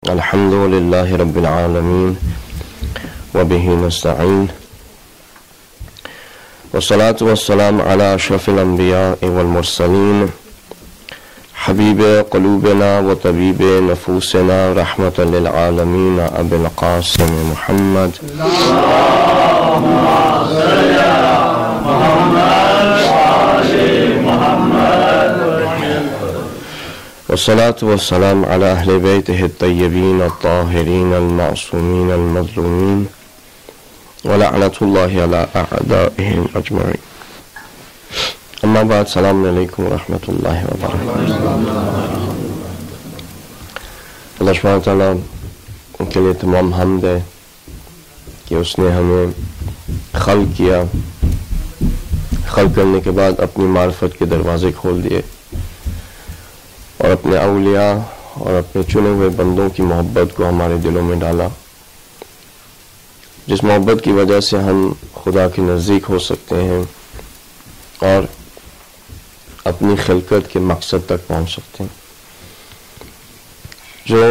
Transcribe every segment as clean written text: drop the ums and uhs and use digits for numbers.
अल्हम्दुलिल्लाहि रब्बिल आलमीन व बिही नस्तईन वस्सलातु वस्सलामु अला अशरफिल अंबिया वल मुरसलीन हबीब क़ुलूबिना व तबीब नफूसिना रहमतल लिल आलमीन अबुल क़ासिम मुहम्मद वस्सलातु वस्सलामु अला अहले बैतिहि अत्तय्यबीन अत्ताहिरीन अल-मासूमीन अल-मज़लूमीन व लअनतुल्लाहि अला अअदाइहिम अजमईन। अम्मा बाद, अस्सलामु अलैकुम व रहमतुल्लाहि व बरकातुहू। अल्लाह सुब्हानहू व तआला के लिए तमाम हम्द है कि उसने हमें खल्क़ किया, खल्क़ करने के बाद अपनी मार्फत के दरवाजे खोल दिए और अपने औलिया और अपने चुने हुए बंदों की मोहब्बत को हमारे दिलों में डाला, जिस मोहब्बत की वजह से हम खुदा के नज़दीक हो सकते हैं और अपनी खिलकत के मकसद तक पहुंच सकते हैं। जो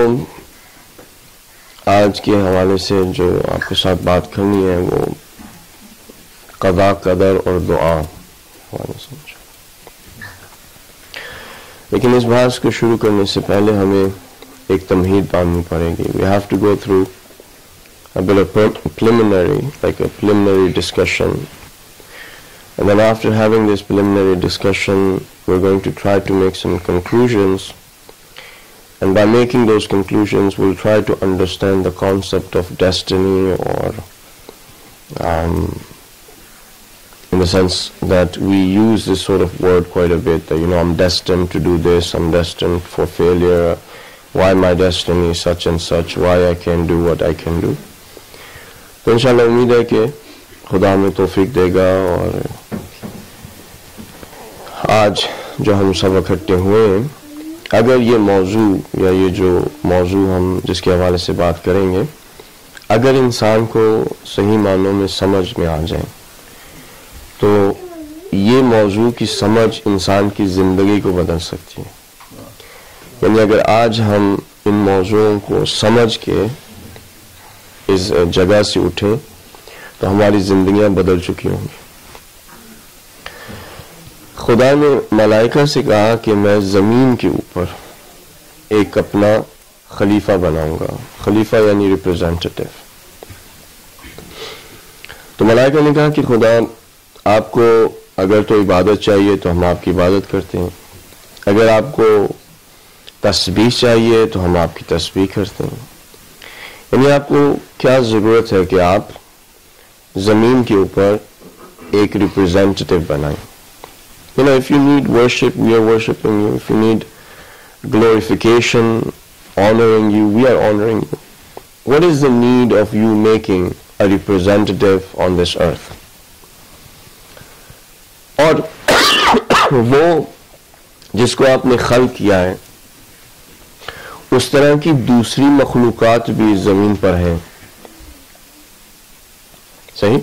आज के हवाले से जो आपके साथ बात करनी है वो क़ज़ा क़दर और दुआ हवाले से। लेकिन इस बात को शुरू करने से पहले हमें एक तमहीद बांधनी पड़ेगी। We have to go through a bit of preliminary discussion, and then after having this preliminary discussion we're going to try to make some conclusions, and by making those conclusions we'll try to understand the concept of destiny, or in the sense that we use this sort of word quite a bit, that I'm destined to do this, I'm destined for failure, why my destiny is such and such, why I can do what I can do. तो इंशाअल्लाह उम्मीद है कि खुदा हमें तौफीक देगा। और आज जो हम सब इकट्ठे हुए हैं, अगर ये मौजू या ये जो मौजू हम जिसके हवाले से बात करेंगे, अगर इंसान को सही मानों में समझ में आ जाए तो ये मौजू की समझ इंसान की ज़िंदगी को बदल सकती है। यानी अगर आज हम इन मौजूओं को समझ के इस जगह से उठें तो हमारी ज़िंदगियां बदल चुकी होंगी। खुदा ने मलाइका से कहा कि मैं ज़मीन के ऊपर एक अपना खलीफा बनाऊंगा। खलीफा यानी रिप्रेजेंटेटिव। तो मलाइका ने कहा कि खुदा, आपको अगर तो इबादत चाहिए तो हम आपकी इबादत करते हैं, अगर आपको तस्बीह चाहिए तो हम आपकी तस्बीह करते हैं। यानी आपको क्या ज़रूरत है कि आप ज़मीन के ऊपर एक रिप्रेजेंटेटिव बनाएं। if you need worship, we are worshiping you. If you need glorification, honoring you, we are honoring you. What is the need of you making a representative on this earth? और वो जिसको आपने खल्क़ किया है, उस तरह की दूसरी मखलूक़ात भी ज़मीन पर हैं। सही?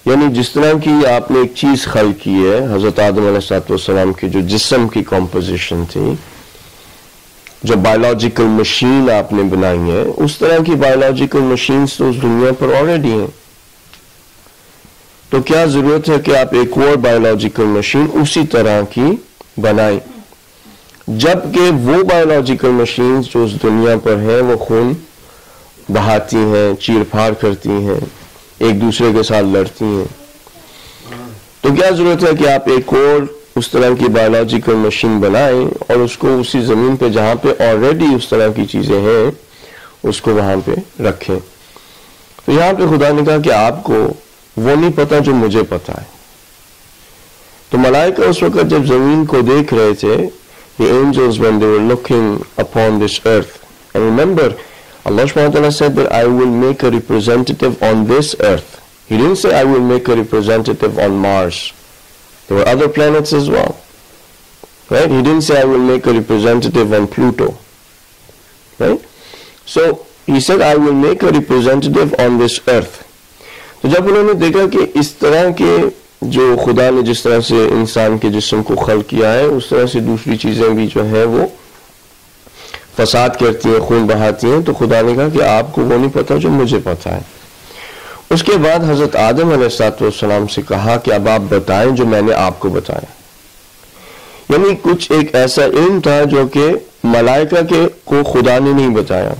यानी जिस तरह की आपने एक चीज़ खल्क़ की है, हज़रत आदम अलैहिस्सलाम की जो जिस्म की कॉम्पोजिशन थी, जो बायोलॉजिकल मशीन आपने बनाई है, उस तरह की बायोलॉजिकल मशीन्स तो उस दुनिया पर ऑलरेडी हैं। तो क्या ज़रूरत है कि आप एक और बायोलॉजिकल मशीन उसी तरह की बनाएं, जबकि वो बायोलॉजिकल मशीन्स जो उस दुनिया पर हैं वो खून बहाती हैं, चीर-फाड़ करती हैं, एक दूसरे के साथ लड़ती हैं। तो क्या जरूरत है कि आप एक और उस तरह की बायोलॉजिकल मशीन बनाएं और उसको उसी ज़मीन पे जहाँ पे ऑलरेडी उस तरह की चीज़ें हैं उसको वहाँ पे रखें। तो यहाँ पे खुदा ने कहा कि आपको वो नहीं पता जो मुझे पता है। तो मलाइका उस वक्त जब ज़मीन को देख रहे थे, the angels, when they were looking upon this earth, and remember Allah subhanahu wa ta'ala said that I will make a representative on this earth. He didn't say I will make a representative on Mars. There were other planets as well, right? He didn't say I will make a representative on Pluto, right? So he said I will make a representative on this earth. तो जब उन्होंने देखा कि इस तरह के जो खुदा ने जिस तरह से इंसान के जिस्म को खल्क़ किया है, उस तरह से दूसरी चीज़ें भी जो है वो फसाद करती हैं, खून बहाती हैं, तो खुदा ने कहा कि आपको वो नहीं पता जो मुझे पता है। उसके बाद हजरत आदम अलैहिस्सलाम से कहा कि अब आप बताएं जो मैंने आपको बताया। यानी कुछ एक ऐसा इल्म था जो कि मलाइका के को खुदा ने नहीं बताया,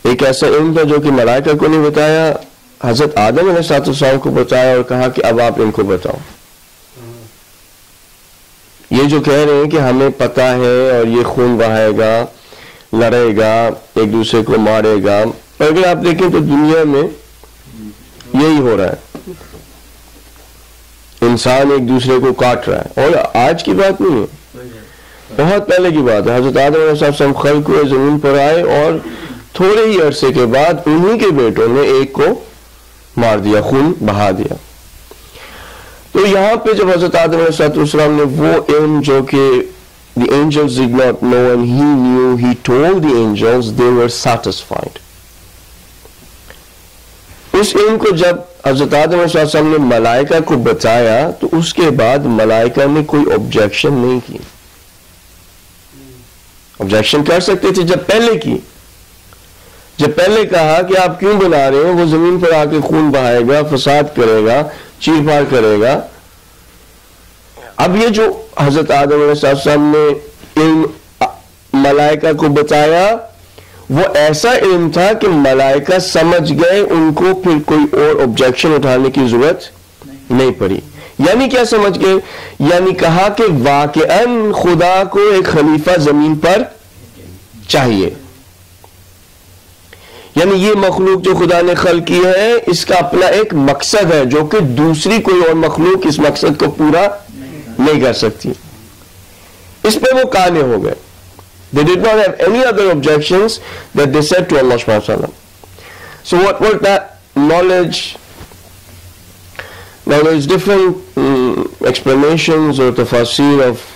एक ऐसा इल्म था जो कि मलाइका को नहीं बताया, हजरत आदम अलैहिस्सलाम को बताया और कहा कि अब आप इनको बताओ। ये जो कह रहे हैं कि हमें पता है और ये खून बहाएगा, लड़ेगा, एक दूसरे को मारेगा, और अगर आप देखें तो दुनिया में यही हो रहा है, इंसान एक दूसरे को काट रहा है। और आज की बात नहीं है, बहुत पहले की बात है। हजरत आदम अलैहिस्सलाम खल्क हुए, जमीन पर आए और थोड़े ही अरसे के बाद उन्हीं के बेटों ने एक को मार दिया, खून बहा दिया। तो यहां पे जब हजरत आदम अलैहिस्सलाम ने वो इल्म जो कि the angels did not know and he knew, he told the angels, they were satisfied. उस इल्म को जब हजरत आदम अलैहिस्सलाम ने मलाइका को बताया तो उसके बाद मलाइका ने कोई ऑब्जेक्शन नहीं की। ऑब्जेक्शन कर सकते थे जब पहले की, जब पहले कहा कि आप क्यों बना रहे हैं, वो जमीन पर आके खून बहाएगा, फसाद करेगा, चीर फाड़ करेगा। अब ये जो हजरत आदम अलैहिस्सलाम ने इल्म मलाइका को बताया, वो ऐसा इल्म था कि मलाइका समझ गए, उनको फिर कोई और ऑब्जेक्शन उठाने की जरूरत नहीं पड़ी। यानी क्या समझ गए? यानी कहा कि वाकईअन खुदा को एक खलीफा जमीन पर चाहिए। यानी ये मखलूक जो खुदा ने खल्क की है, इसका अपना एक मकसद है जो कि दूसरी कोई और मखलूक इस मकसद को पूरा नहीं कर सकती। इस पे वो काने हो गए। They did not have any other objections that they said to Allah subhanahu wa ta'ala. So what that knowledge? Now there is different explanations or tafasir of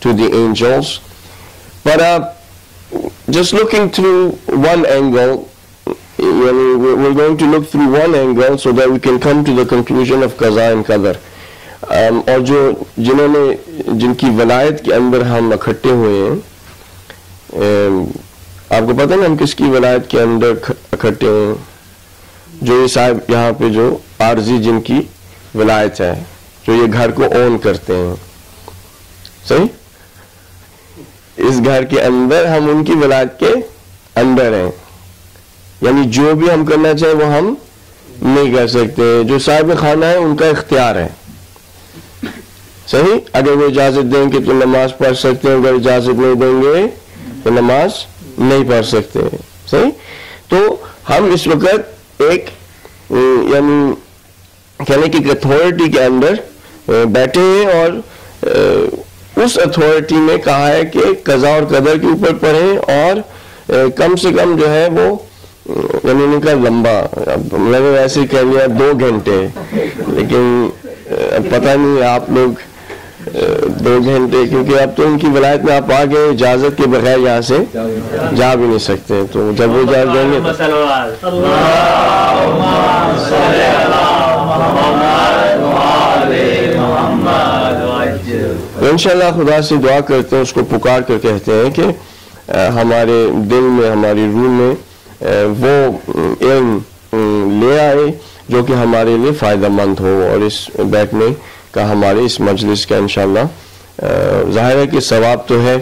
to the angels, but just looking through one angle, we're going to look through one angle so that we can come to the conclusion of qaza and qadar. और जो जिनकी वलायत के अंदर हम इकट्ठे हुए हैं, आपको पता ना हम किसकी वलायत के अंदर इकट्ठे हैं? जो ये साहब यहाँ पे जो आरजी जिनकी वलायत है, जो ये घर को ओन करते हैं, सही, इस घर के अंदर हम उनकी वलायत के अंदर हैं। यानी जो भी हम करना चाहे वो हम नहीं कर सकते। जो साहिब खाना है उनका इख्तियार है, सही। अगर वो इजाजत देंगे तो नमाज पढ़ सकते हैं, अगर इजाजत नहीं देंगे तो नमाज नहीं पढ़ सकते, सही। तो हम इस वक्त एक यानी कहने की अथॉरिटी के अंदर बैठे हैं और उस अथॉरिटी ने कहा है कि कज़ा और कदर के ऊपर पढ़ें और कम से कम जो है वो यानी उनका लंबा, मैंने वैसे ही कह लिया 2 घंटे, लेकिन पता नहीं आप लोग 2 घंटे, क्योंकि अब तो उनकी वलायत में आप आ गए, इजाजत के बगैर यहाँ से जा भी नहीं सकते। तो जब वो जा देंगे तो इंशाल्लाह खुदा से दुआ करते हैं, उसको पुकार कर कहते हैं कि हमारे दिल में, हमारी रूह में वो इल्म ले आए जो कि हमारे लिए फ़ायदेमंद हो। और इस बैठने का, हमारे इस मजलिस का इंशाल्लाह ज़ाहिर है कि सवाब तो है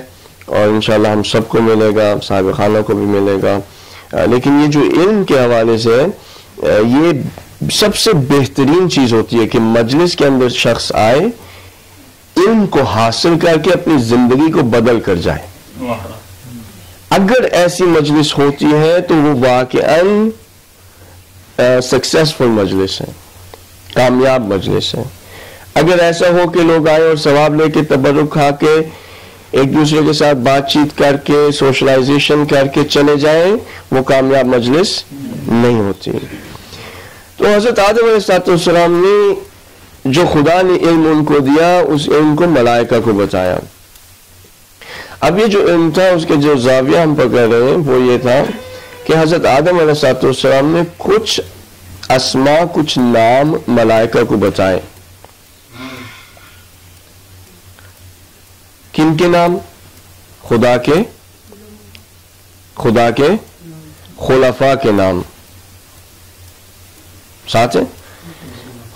और इंशाल्लाह हम सबको मिलेगा, साहिब खाना को भी मिलेगा, लेकिन ये जो इल्म के हवाले से है, ये सबसे बेहतरीन चीज़ होती है कि मजलिस के अंदर शख्स आए, इल्म को हासिल करके अपनी ज़िंदगी को बदल कर जाए। अगर ऐसी मजलिस होती है तो वो वाकईअन सक्सेसफुल मजलिस है, कामयाब मजलिस है। अगर ऐसा हो कि लोग आए और सवाब लेके, तबर्रुक खा के, एक दूसरे के साथ बातचीत करके, सोशलाइजेशन करके चले जाएं, वो कामयाब मजलिस नहीं होती। तो हजरत आदम अलैहिस्सलाम ने जो खुदा ने इल्म उनको दिया, उस इल्म को मलाइका को बताया। अब ये जो इल्म था, उसके जो जाविया हम पकड़ रहे हैं वो ये था कि हजरत आदम अलैहिस्सलाम ने कुछ अस्मा, कुछ नाम, मलाइका को बताए। किनके नाम? खुदा के खुलाफा के नाम। साथ है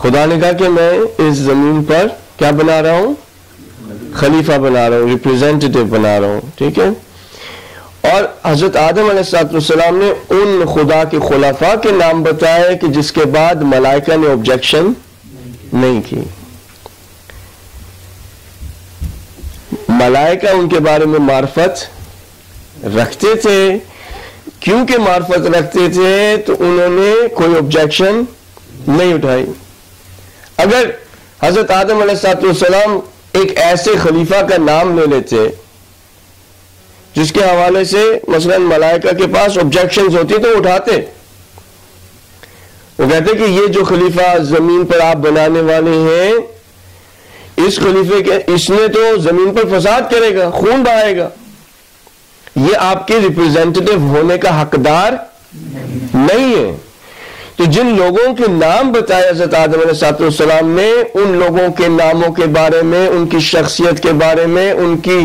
खुदा ने कहा कि मैं इस जमीन पर क्या बना रहा हूं? खलीफा बना रहा हूं, रिप्रेजेंटेटिव बना रहा हूं, ठीक है। और हजरत आदम अलैहिस्सलाम ने उन खुदा के खुलाफा के नाम बताए कि जिसके बाद मलाइका ने ऑब्जेक्शन नहीं की। मलाइका उनके बारे में मार्फत रखते थे, क्योंकि मार्फत रखते थे तो उन्होंने कोई ऑब्जेक्शन नहीं उठाई। अगर हजरत आदम अलैहिस्सलाम एक ऐसे खलीफा का नाम ले लेते जिसके हवाले से मसलन मलाइका के पास ऑब्जेक्शंस होती तो उठाते, वो कहते कि ये जो खलीफा जमीन पर आप बनाने वाले हैं, इस खलीफे के इसने तो जमीन पर फसाद करेगा, खून बहाएगा, ये आपके रिप्रेजेंटेटिव होने का हकदार नहीं है। तो जिन लोगों के नाम बताए हज़रत आदम अलैहिस्सलाम ने, उन लोगों के नामों के बारे में, उनकी शख्सियत के बारे में, उनकी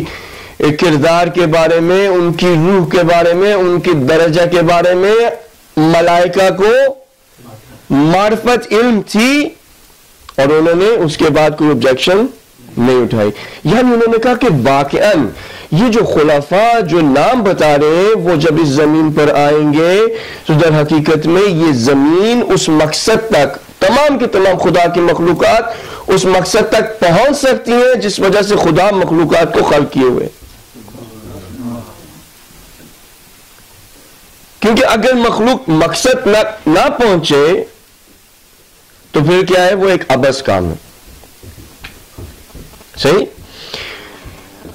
किरदार के बारे में, उनकी रूह के बारे में, उनकी दर्जा के बारे में मलाइका को मार्फत इल्म थी और उन्होंने उसके बाद कोई ऑब्जेक्शन नहीं उठाई। यानी उन्होंने कहा कि वाकईन ये जो खुलाफा जो नाम बता रहे हैं वो जब इस जमीन पर आएंगे तो दर हकीकत में ये जमीन उस मकसद तक, तमाम के तमाम खुदा की मखलूकात उस मकसद तक पहुंच सकती हैं जिस वजह से खुदा मखलूकात को खल्क किए हुए। क्योंकि अगर मखलूक मकसद ना पहुंचे तो फिर क्या है, वो एक अबस काम है। सही।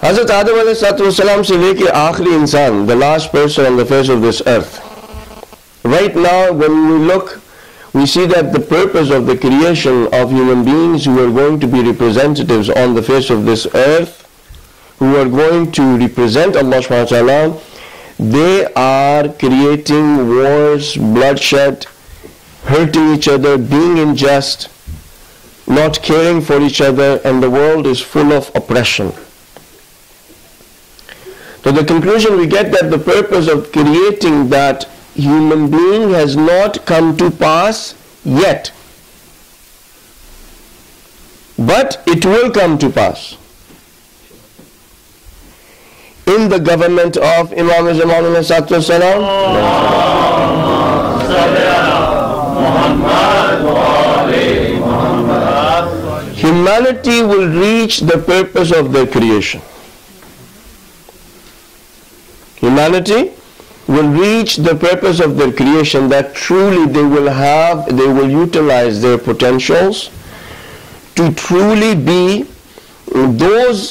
हजरत आदम अलैहिस्सलाम से लेकर आखिरी इंसान, the last person on the face of this earth, right now when we look we see that the purpose of the creation of human beings who are going to be representatives on the face of this earth, who are going to represent Allah subhanahu wa ta'ala, they are creating wars, bloodshed, hurting each other, being unjust, not caring for each other, and the world is full of oppression. So the conclusion we get that the purpose of creating that human being has not come to pass yet, but it will come to pass in the government of Imam Zaman alayhi salam. Humanity will reach the purpose of their creation. Humanity will reach the purpose of their creation, that truly they will utilize their potentials to truly be those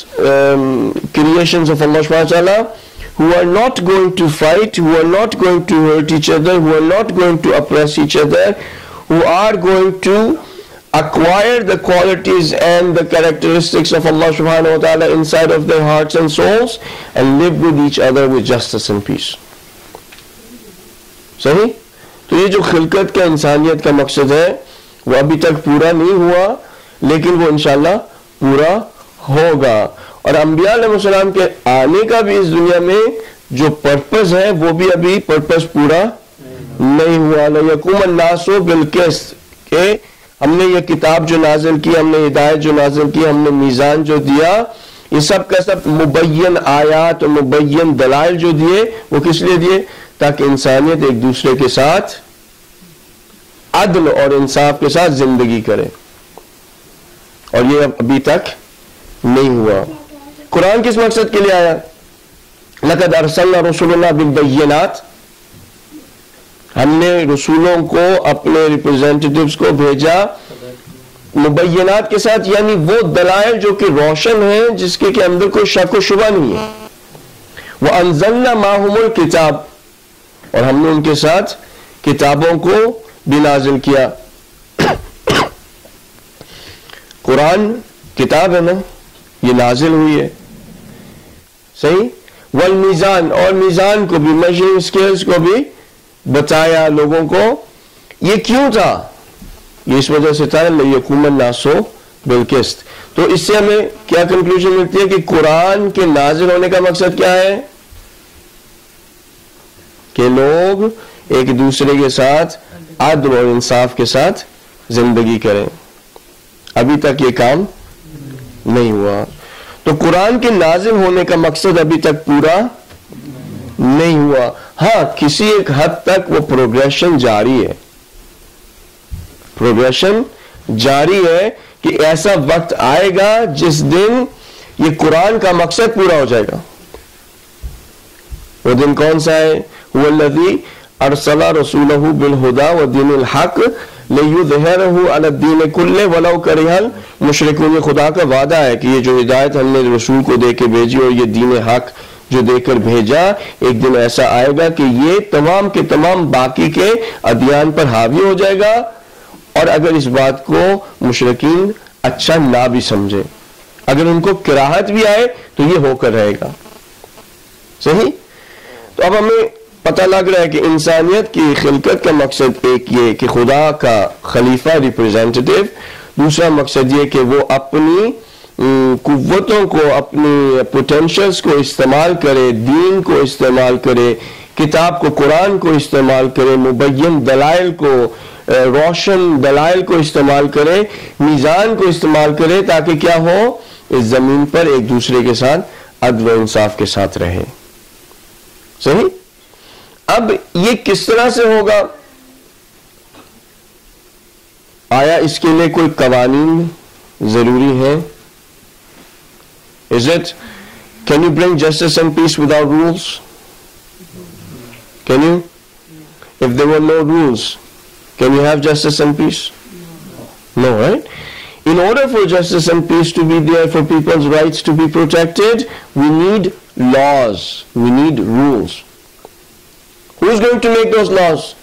creations of Allah subhanahu wa ta'ala who are not going to fight, who are not going to hurt each other, who are not going to oppress each other, who are going to acquire the qualities and the characteristics of Allah subhanahu wa ta'ala inside of their hearts and souls and live with each other with justice and peace. सही। तो ये जो खिलकत का इंसानियत का मकसद है वो अभी तक पूरा नहीं हुआ, लेकिन वो इंशाल्लाह पूरा होगा। और अंबिया अलैहिस्सलाम के आने का भी इस दुनिया में जो पर्पस है वो भी अभी पर्पस पूरा नहीं हुआ। लयकुमन नासु बिलकिस्त के हमने ये किताब जो नाजिल की, हमने हिदायत जो नाजिल की, हमने मीज़ान जो दिया, ये सब का सब मुबय्यन आयात और मुबय्यन दलाइल जो दिए वो किस लिए दिए? ताकि इंसानियत एक दूसरे के साथ अदल और इंसाफ के साथ जिंदगी करे, और ये अभी तक नहीं हुआ। कुरान किस मकसद के लिए आया? लक़द अरसलना रसूलना बिल-बय्यिनात, हमने रसूलों को, अपने रिप्रेजेंटेटिव्स को भेजा मुबय्यनात के साथ, यानी वो दलाइल जो कि रोशन है, जिसके के अंदर कोई शक व शुबा नहीं है। वह अंज़लना माहुमुल किताब, और हमने उनके साथ किताबों को भी नाजिल किया। कुरान किताब है ना, ये नाजिल हुई है। सही। वल मीज़ान, और मीज़ान को भी, मेजरिंग स्केल्स को भी बताया लोगों को। ये क्यों था? ये इस वजह से था लयकुमन नासो बिलकिस्त, तो इससे हमें क्या कंक्लूजन मिलती है कि कुरान के नाजिल होने का मकसद क्या है कि लोग एक दूसरे के साथ अदल और इंसाफ के साथ जिंदगी करें। अभी तक ये काम नहीं हुआ, तो कुरान के नाजिल होने का मकसद अभी तक पूरा नहीं हुआ। हाँ, किसी एक हद तक वो प्रोग्रेशन जारी है, प्रोग्रेशन जारी है कि ऐसा वक्त आएगा जिस दिन ये कुरान का मकसद पूरा हो जाएगा। वो दिन कौन सा है? वल्लज़ी अरसला रसूलहू बिल हुदा व दीनिल हक लियुज़हिरहू अला दीन कुल्ले वलौ करिहल मुशरिकून। ये खुदा का वादा है कि ये जो हिदायत हमने रसूल को देके भेजी और ये दीन हक जो देकर भेजा, एक दिन ऐसा आएगा कि ये तमाम के तमाम बाकी के अदियान पर हावी हो जाएगा। और अगर इस बात को मुशरिकीन अच्छा ना भी समझे, अगर उनको कराहत भी आए, तो ये होकर रहेगा। सही? तो अब हमें पता लग रहा है कि इंसानियत की खिलकत का मकसद एक ये कि खुदा का खलीफा रिप्रेजेंटेटिव, दूसरा मकसद ये कि वो अपनी कुव्वतों को, अपनी पोटेंशियल्स को इस्तेमाल करे, दीन को इस्तेमाल करे, किताब को, कुरान को इस्तेमाल करे, मुबय्यन दलाइल को, रोशन दलाइल को इस्तेमाल करे, मीज़ान को इस्तेमाल करे, ताकि क्या हो, इस जमीन पर एक दूसरे के साथ अदल व इंसाफ के साथ रहे। सही? अब ये किस तरह से होगा? आया इसके लिए कोई कवानीन जरूरी है? Is it? Can you bring justice and peace without rules? Can you? If there were no rules, can you have justice and peace? No, right? In order for justice and peace to be there, for people's rights to be protected, we need laws, we need rules. Who's going to make those laws?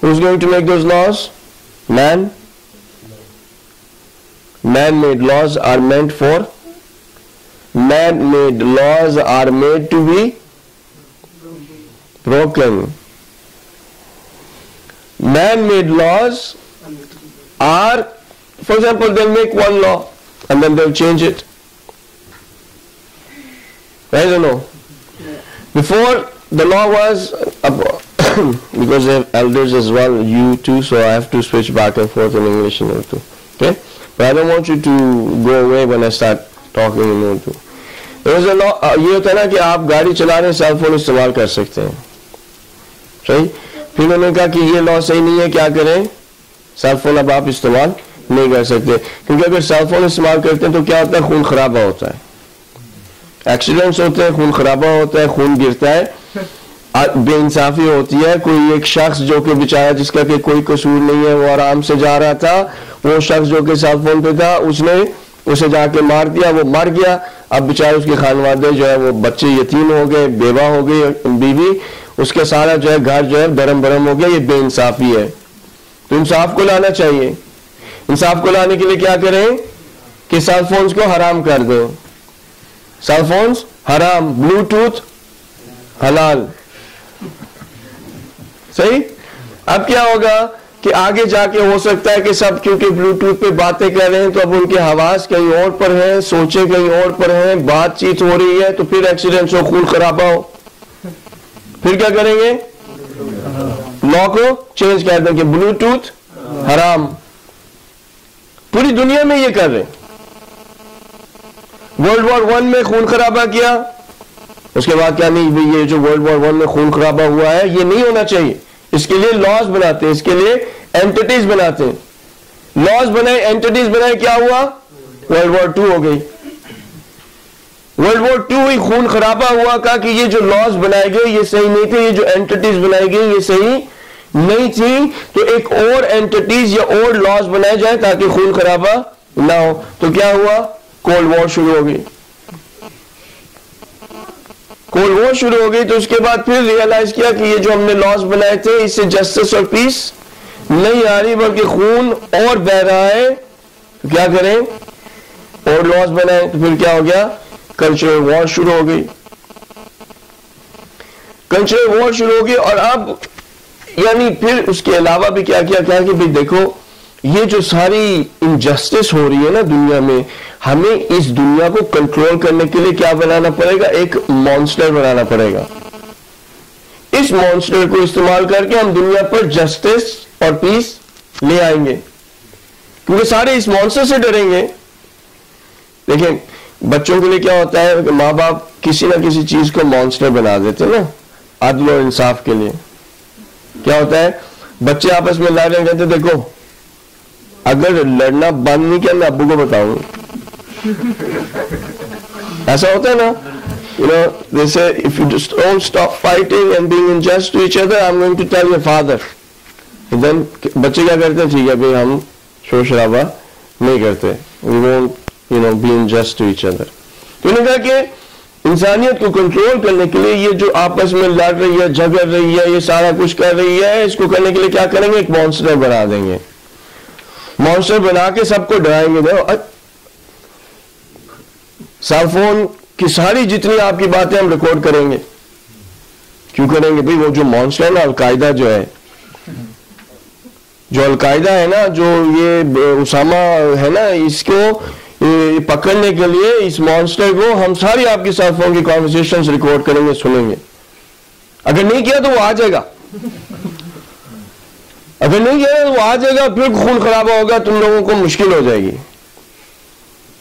Who's going to make those laws? Man? Man-made laws are meant for, man-made laws are made to be broken. Man-made laws are, for example, they'll make one law and then they'll change it. Right or no? Before, the law was, because I have elders as well, you too, so I have to switch back and forth in English and Urdu. Okay? But I don't want you to go away when I start talking in Urdu. There was a law, ये होता है ना कि आप गाड़ी चला रहे हैं, सेल फोन इस्तेमाल कर सकते हैं। सही? फिर उन्होंने कहा कि ये लॉ सही नहीं है, क्या करें? सेल फोन अब आप इस्तेमाल नहीं कर सकते, क्योंकि अगर सेल फोन इस्तेमाल करते हैं तो क्या होता है? खून खराबा होता है, एक्सीडेंट्स होते हैं, खून खराबा होता है, खून गिरता है, बेइंसाफी होती है। कोई एक शख्स जो कि बेचारा जिसका कि कोई कसूर नहीं है, वो आराम से जा रहा था, वो शख्स जो कि सेल फोन पे था, उसने उसे जाके मार दिया, वो मर गया। अब बेचारे उसके खानवादे जो है वो बच्चे यतीम हो गए, बेवा हो गई बीवी, उसके सारा जो है घर जो है दरम बरम हो गया। ये बेइंसाफी है। तो इंसाफ को लाना चाहिए। इंसाफ को लाने के लिए क्या करें कि सेल फोन्स को हराम कर दो। सेल फोन्स हराम, ब्लूटूथ हलाल। सही? अब क्या होगा कि आगे जाके हो सकता है कि सब क्योंकि ब्लूटूथ पे बातें कर रहे हैं, तो अब उनके हवास कहीं और पर है, सोचे कहीं और पर है, बातचीत हो रही है, तो फिर एक्सीडेंट्स हो, खून खराबा हो, फिर क्या करेंगे? लॉ को चेंज कर देंगे, ब्लूटूथ हराम। पूरी दुनिया में ये कर रहे हैं। वर्ल्ड वॉर 1 में खून खराबा किया, उसके बाद क्या नहीं भाई, ये जो वर्ल्ड वॉर 1 में खून खराबा हुआ है ये नहीं होना चाहिए। इसके लिए लॉज बनाते हैं, इसके लिए एंटिटीज बनाते हैं। लॉज बनाए, एंटिटीज बनाए, क्या हुआ? वर्ल्ड वॉर 2 हो गई। वर्ल्ड वॉर 2 हुई, खून खराबा हुआ, कहा कि ये जो लॉज बनाए गए ये सही नहीं थे, ये जो एंटिटीज बनाई गई ये सही नहीं थी, तो एक और एंटिटीज या और लॉज बनाए जाए ताकि खून खराबा ना हो। तो क्या हुआ? कोल्ड वॉर शुरू हो गई। कोल्ड वॉर शुरू हो गई, तो उसके बाद फिर रियलाइज किया कि ये जो हमने लॉज बनाए थे इससे जस्टिस और पीस नहीं आ रही, बल्कि खून और बह रहा है। तो क्या करें? और लॉज बनाए, तो फिर क्या हो गया? कल्चरल वॉर शुरू हो गई। कल्चरल वॉर शुरू हो गई, और अब यानी फिर उसके अलावा भी क्या किया कि भाई देखो, ये जो सारी इनजस्टिस हो रही है ना दुनिया में, हमें इस दुनिया को कंट्रोल करने के लिए क्या बनाना पड़ेगा? एक मॉन्स्टर बनाना पड़ेगा। इस मॉन्स्टर को इस्तेमाल करके हम दुनिया पर जस्टिस और पीस ले आएंगे, क्योंकि सारे इस मॉन्स्टर से डरेंगे। देखिए बच्चों के लिए क्या होता है, माँ बाप किसी ना किसी चीज को मॉन्स्टर बना देते हैं ना, अदल और इंसाफ के लिए। क्या होता है, बच्चे आपस में लड़ रहे, कहते देखो अगर लड़ना बंद नहीं किया मैं अब्बू को बताऊंगा। ऐसा होता है ना, you know, they say if you just don't stop fighting and being unjust to each other, I'm going to tell your father. And then बच्चे क्या करते हैं, ठीक है भाई हम शोर शराबा नहीं करते, we won't be unjust to each other. तो इन्होंने कहा कि इंसानियत को कंट्रोल करने के लिए ये जो आपस में लड़ रही है, झगड़ रही है, ये सारा कुछ कर रही है, इसको करने के लिए क्या करेंगे, एक मॉन्स्टर बना देंगे। मॉन्स्टर बना के सबको डराएंगे। देखो सेलफोन की सारी जितनी आपकी बातें हम रिकॉर्ड करेंगे। क्यों करेंगे भाई? वो जो मॉन्स्टर है ना, अलकायदा जो है, जो अलकायदा है ना, जो ये उसामा है ना, इसको पकड़ने के लिए इस मॉन्स्टर को हम सारी आपकी सेलफोन की कॉन्वर्सेशंस रिकॉर्ड करेंगे, सुनेंगे। अगर नहीं किया तो वो आ जाएगा, अगर नहीं किया तो वो आ जाएगा, फिर खून खराबा होगा, तुम लोगों को मुश्किल हो जाएगी।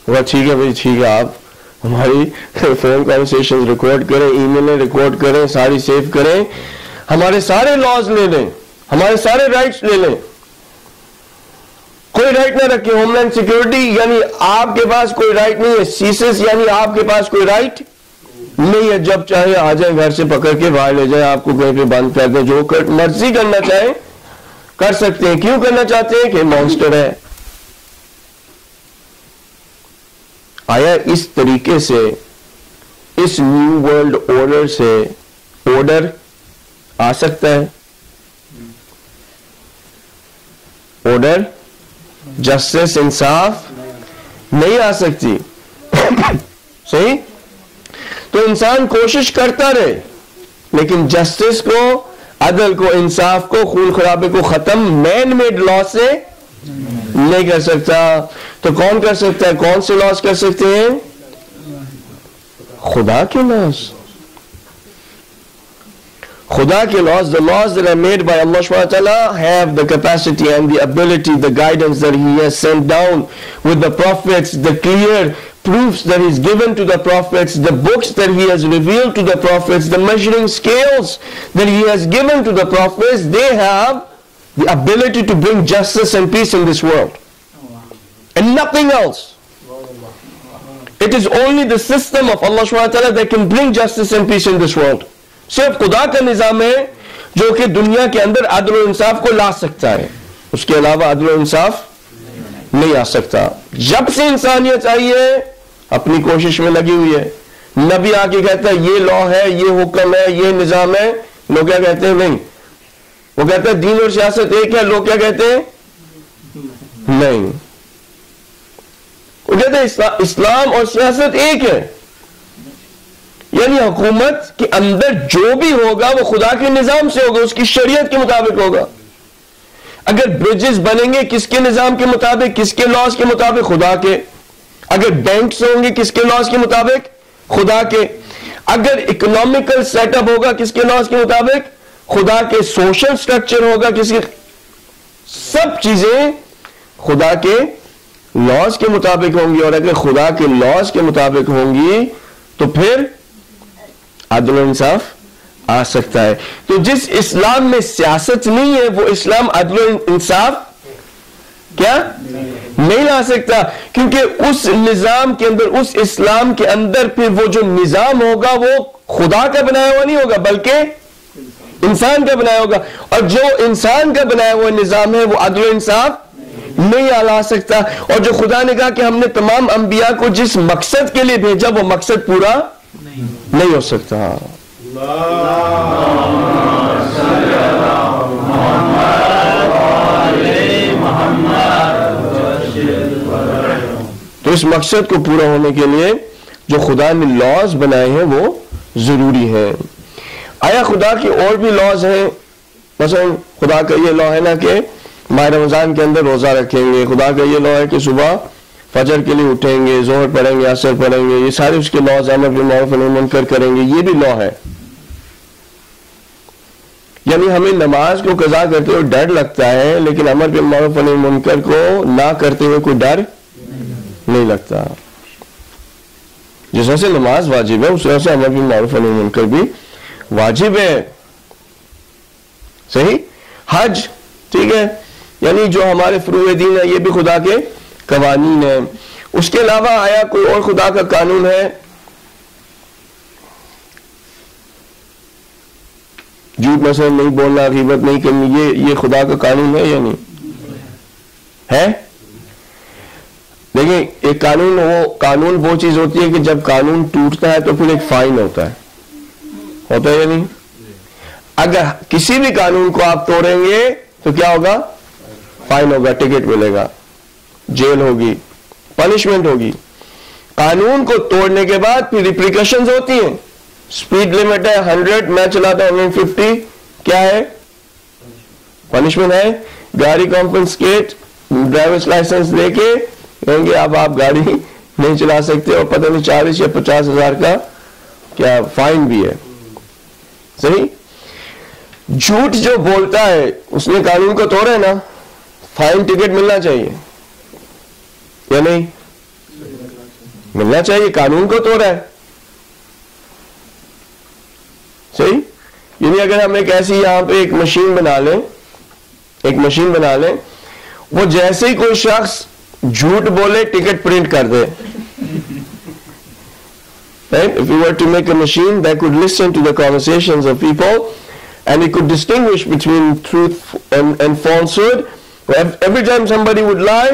वह ठीक है भाई, ठीक है, आप हमारी फोन कॉन्वर्सेशंस रिकॉर्ड करें, ईमेल रिकॉर्ड करें, सारी सेव करें, हमारे सारे लॉज ले लें, हमारे सारे राइट्स ले लें, कोई राइट ना रखें। होमलैंड सिक्योरिटी यानी आपके पास कोई राइट नहीं है, सीसेस यानी आपके पास कोई राइट नहीं है, जब चाहे आ जाए घर से पकड़ के बाहर ले जाए, आपको कहीं पे बंद कर दे, जो मर्जी करना चाहे कर सकते हैं। क्यों करना चाहते हैं? कि मॉन्स्टर है। आया इस तरीके से, इस न्यू वर्ल्ड ऑर्डर से ऑर्डर आ सकता है? ऑर्डर, जस्टिस, इंसाफ नहीं आ सकती। सही? तो इंसान कोशिश करता रहे, लेकिन जस्टिस को, अदल को, इंसाफ को, खून खराबे को खत्म मैन मेड लॉ से नहीं कर सकता। तो कौन कर सकता है? कौन से लॉस कर सकते हैं? खुदा के लॉस, खुदा के laws, the laws that are made by Allah subhanahu wa ta'ala have the capacity and the ability, the guidance that He has sent down with the prophets, the clear proofs that He's given to the prophets, the books that He has revealed to the prophets, the measuring scales that He has given to the prophets. They have the ability to bring justice and peace in this world, and nothing else. It is only the system of Allah subhanahu wa ta'ala that can bring justice and peace in this world. सिर्फ खुदा का निजाम है जो कि दुनिया के अंदर अदल और इंसाफ को ला सकता है, उसके अलावा अदल और इंसाफ नहीं आ सकता। जब से इंसानियत आई है अपनी कोशिश में लगी हुई है। नबी आके कहता है ये लॉ है, ये हुक्म है, ये निजाम है, लोग क्या कहते हैं? नहीं। वो कहता है दीन और सियासत एक है, लोग क्या कहते हैं? नहीं। वो कहते हैं इस्लाम और सियासत एक है, यानी हुकूमत के अंदर जो भी होगा वो खुदा के निजाम से होगा, उसकी शरीयत के मुताबिक होगा। अगर ब्रिजेस बनेंगे किसके निजाम के मुताबिक, किसके लॉज के मुताबिक? खुदा के। अगर बैंक्स होंगे किसके लॉज के मुताबिक? खुदा के। अगर इकोनॉमिकल सेटअप होगा किसके लॉज के मुताबिक? खुदा के। सोशल स्ट्रक्चर होगा किसके? सब चीजें खुदा के लॉज के मुताबिक होंगी। और अगर खुदा के लॉज के मुताबिक होंगी तो फिर अदल और इंसाफ आ सकता है। तो जिस इस्लाम में सियासत नहीं है वो इस्लाम अदल और इंसाफ क्या नहीं ला सकता, क्योंकि उस निजाम के अंदर, उस इस्लाम के अंदर फिर वो जो निजाम होगा वो खुदा का बनाया हुआ नहीं होगा बल्कि इंसान का बनाया होगा। और जो इंसान का बनाया हुआ निजाम है वो अदल और इंसाफ नहीं ला सकता। और जो खुदा ने कहा कि हमने तमाम अंबिया को जिस मकसद के लिए भेजा वो मकसद पूरा नहीं हो सकता। तो इस मकसद को पूरा होने के लिए जो खुदा ने लॉज बनाए हैं वो जरूरी है। आया खुदा के और भी लॉज हैं? मसलन खुदा का ये लॉ है ना कि माह रमजान के अंदर रोजा रखेंगे, खुदा का ये लॉ है कि सुबह फजर के लिए उठेंगे, जोहर पढ़ेंगे, असर पढ़ेंगे, ये सारे उसके लॉज, अमर बिल मारूफ नही मुनकर करेंगे, ये भी लॉ है। यानी हमें नमाज को कज़ा करते हुए डर लगता है, लेकिन अमर बिल मारूफ नही मुनकर को ना करते हुए कोई डर नहीं लगता। जिस तरह से नमाज वाजिब है उस तरह से अमर बिल मारूफ नही मुनकर भी वाजिब है। सही। हज, ठीक है, यानी जो हमारे फुरूए दीन है ये भी खुदा के कवानीन है। उसके अलावा आया कोई और खुदा का कानून है? झूठ मसलन नहीं बोलना, गीबत नहीं करनी, ये खुदा का कानून है या नहीं है? देखिए, एक कानून वो चीज होती है कि जब कानून टूटता है तो फिर एक फाइन होता है या नहीं? अगर किसी भी कानून को आप तोड़ेंगे तो क्या होगा? फाइन होगा, टिकट मिलेगा, जेल होगी, पनिशमेंट होगी। कानून को तोड़ने के बाद फिर रिप्रिकॉशंस होती हैं। स्पीड लिमिट है 100, मैं चलाता हूं 150, क्या है? पनिशमेंट है। गाड़ी कॉन्फिस्केट, ड्राइवर्स लाइसेंस देके कहेंगे अब आप गाड़ी नहीं चला सकते, और पता नहीं 40 या 50 हजार का क्या फाइन भी है। सही। झूठ जो बोलता है उसने कानून को तोड़ा है ना, फाइन टिकट मिलना चाहिए या नहीं? मिलना चाहिए, कानून को तोड़ा है। सही। यानी अगर हम एक ऐसी यहां पे एक मशीन बना लें, वो जैसे ही कोई शख्स झूठ बोले टिकट प्रिंट कर दे। Right? If you were to make a machine that could listen to the conversations of people and it could distinguish between truth and falsehood, every time somebody would lie,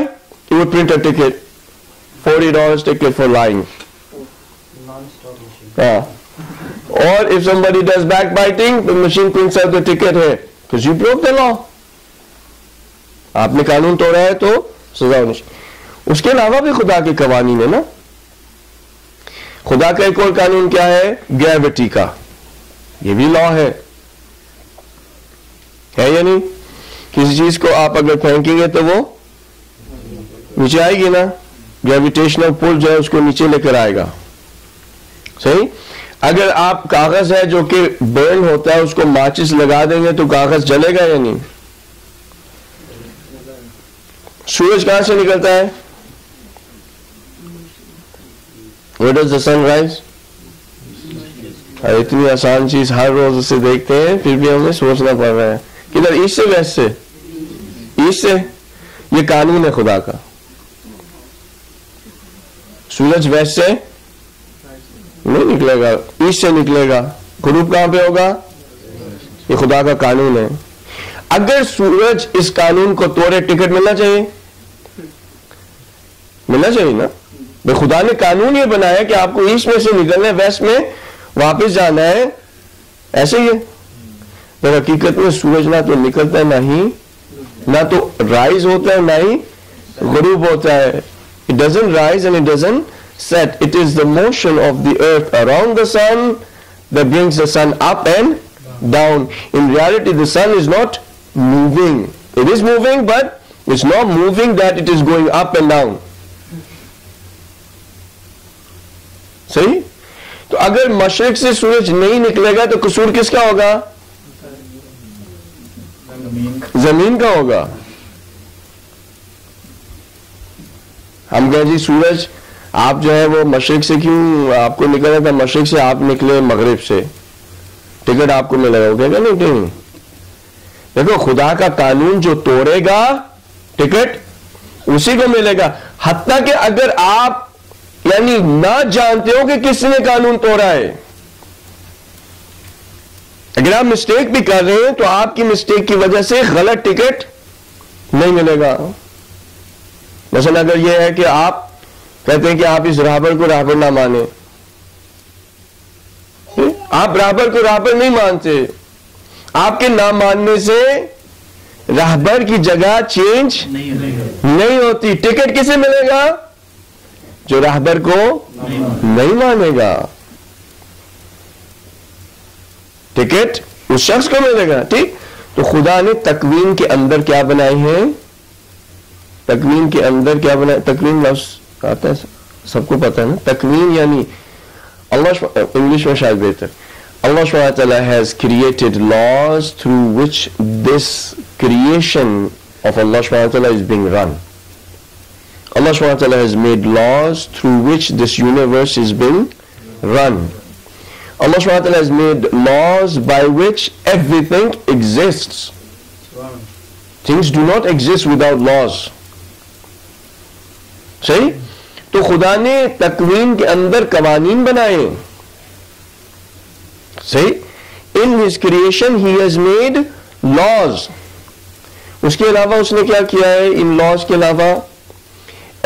it would print a ticket, $40 ticket for lying. Non-stop machine. Or if somebody does backbiting, the machine prints out the ticket here because you broke the law. आपने कानून तोड़ा है तो सजा होनी चाहिए। उसके अलावा भी खुदा के कवानीन है ना। खुदा का एक और कानून क्या है? ग्रेविटी का। ये भी लॉ है या नहीं? किसी चीज को आप अगर फेंकेंगे तो वो नीचे आएगी ना, ग्रेविटेशनल पुल जो है उसको नीचे लेकर आएगा। सही। अगर आप कागज है जो कि बर्न होता है उसको माचिस लगा देंगे तो कागज जलेगा या नहीं? सूरज कहां से निकलता है? Where does the sun rise? इतनी आसान चीज हर रोज उसे देखते हैं फिर भी हमें सोचना पड़ रहा है। किधर? ईस्ट से, वेस्ट से? ईस्ट से। ये कानून है खुदा का। सूरज वेस्ट से नहीं निकलेगा, ईस्ट से निकलेगा। ग्रुप कहां पे होगा? ये खुदा का कानून है। अगर सूरज इस कानून को तोड़े, टिकट मिलना चाहिए ना। भाई खुदा ने कानून ये बनाया कि आपको ईस्ट में से निकलना है, वेस्ट में वापस जाना है, ऐसे ही है। तो हकीकत में सूरज ना तो निकलता है ना तो राइज होता है, ना ही गुरूब होता है। It doesn't rise and it doesn't set. It is the motion of the earth around the sun that brings the sun up and down. In reality, the sun is not moving. It is moving, but it's not moving that it is going up and down. सही? तो अगर मशरिक से सूरज नहीं निकलेगा तो कसूर किसका होगा? जमीन का होगा। हम कहें जी सूरज आप जो है वो मशरिक से क्यों आपको निकला था? मशरिक से आप निकले मगरिब से, टिकट आपको मिलेगा। वो कहेगा नहीं। देखो खुदा का कानून जो तोड़ेगा टिकट उसी को मिलेगा। हत्ता कि अगर आप यानी ना जानते हो कि किसने कानून तोड़ा है, अगर आप मिस्टेक भी कर रहे हैं तो आपकी मिस्टेक की वजह से गलत टिकट नहीं मिलेगा। मसलन अगर यह है कि आप कहते हैं कि आप इस राहबर को राहबर ना माने, आप राहबर को राहबर नहीं मानते, आपके ना मानने से राहबर की जगह चेंज नहीं होती। टिकट किसे मिलेगा? जो राहबर को नहीं मानेगा। टिकट उस शख्स को मिलेगा। ठीक। तो खुदा ने तकवीन के अंदर क्या बनाई है? तकवीन के अंदर क्या बनाया? तकवीन लफ्ज आता है, सबको पता है ना। तकवीन यानी अल्लाह, इंग्लिश में शायद बेहतर, Allah subhanahu wa ta'ala has created laws through which this creation of Allah subhanahu wa ta'ala is being run. Allah subhanahu wa ta'ala has made laws through which this universe is being run. Allah subhanahu wa ta'ala has made laws by which everything exists. Things do not exist without laws. सही? तो खुदा ने तकवीन के अंदर कवानीन बनाए। सही? In his creation he has made laws. उसके अलावा उसने क्या किया है? इन लॉज के अलावा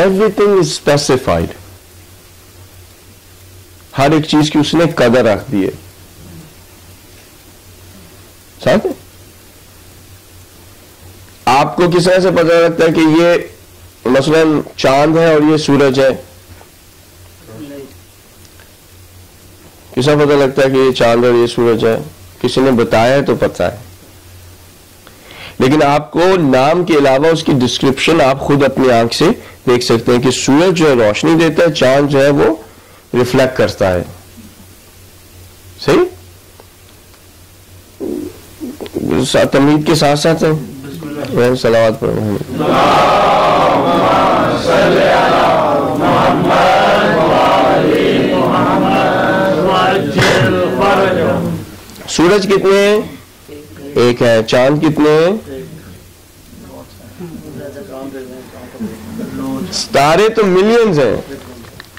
everything is specified. हर एक चीज की उसने कदर रख दी है। साथ है? आपको किस तरह से पता लगता है कि ये मसलन चांद है और ये सूरज है? किसा पता लगता है कि ये चांद और ये सूरज है? किसी ने बताया है तो पता है। लेकिन आपको नाम के अलावा उसकी डिस्क्रिप्शन आप खुद अपनी आंख से देख सकते हैं कि सूरज जो है रोशनी देता है, चांद जो है वो रिफ्लेक्ट करता है। सही? तमीद के साथ साथ है सलावत पढ़ो। सूरज कितने हैं? एक है। चांद कितने हैं? तारे तो मिलियंस हैं,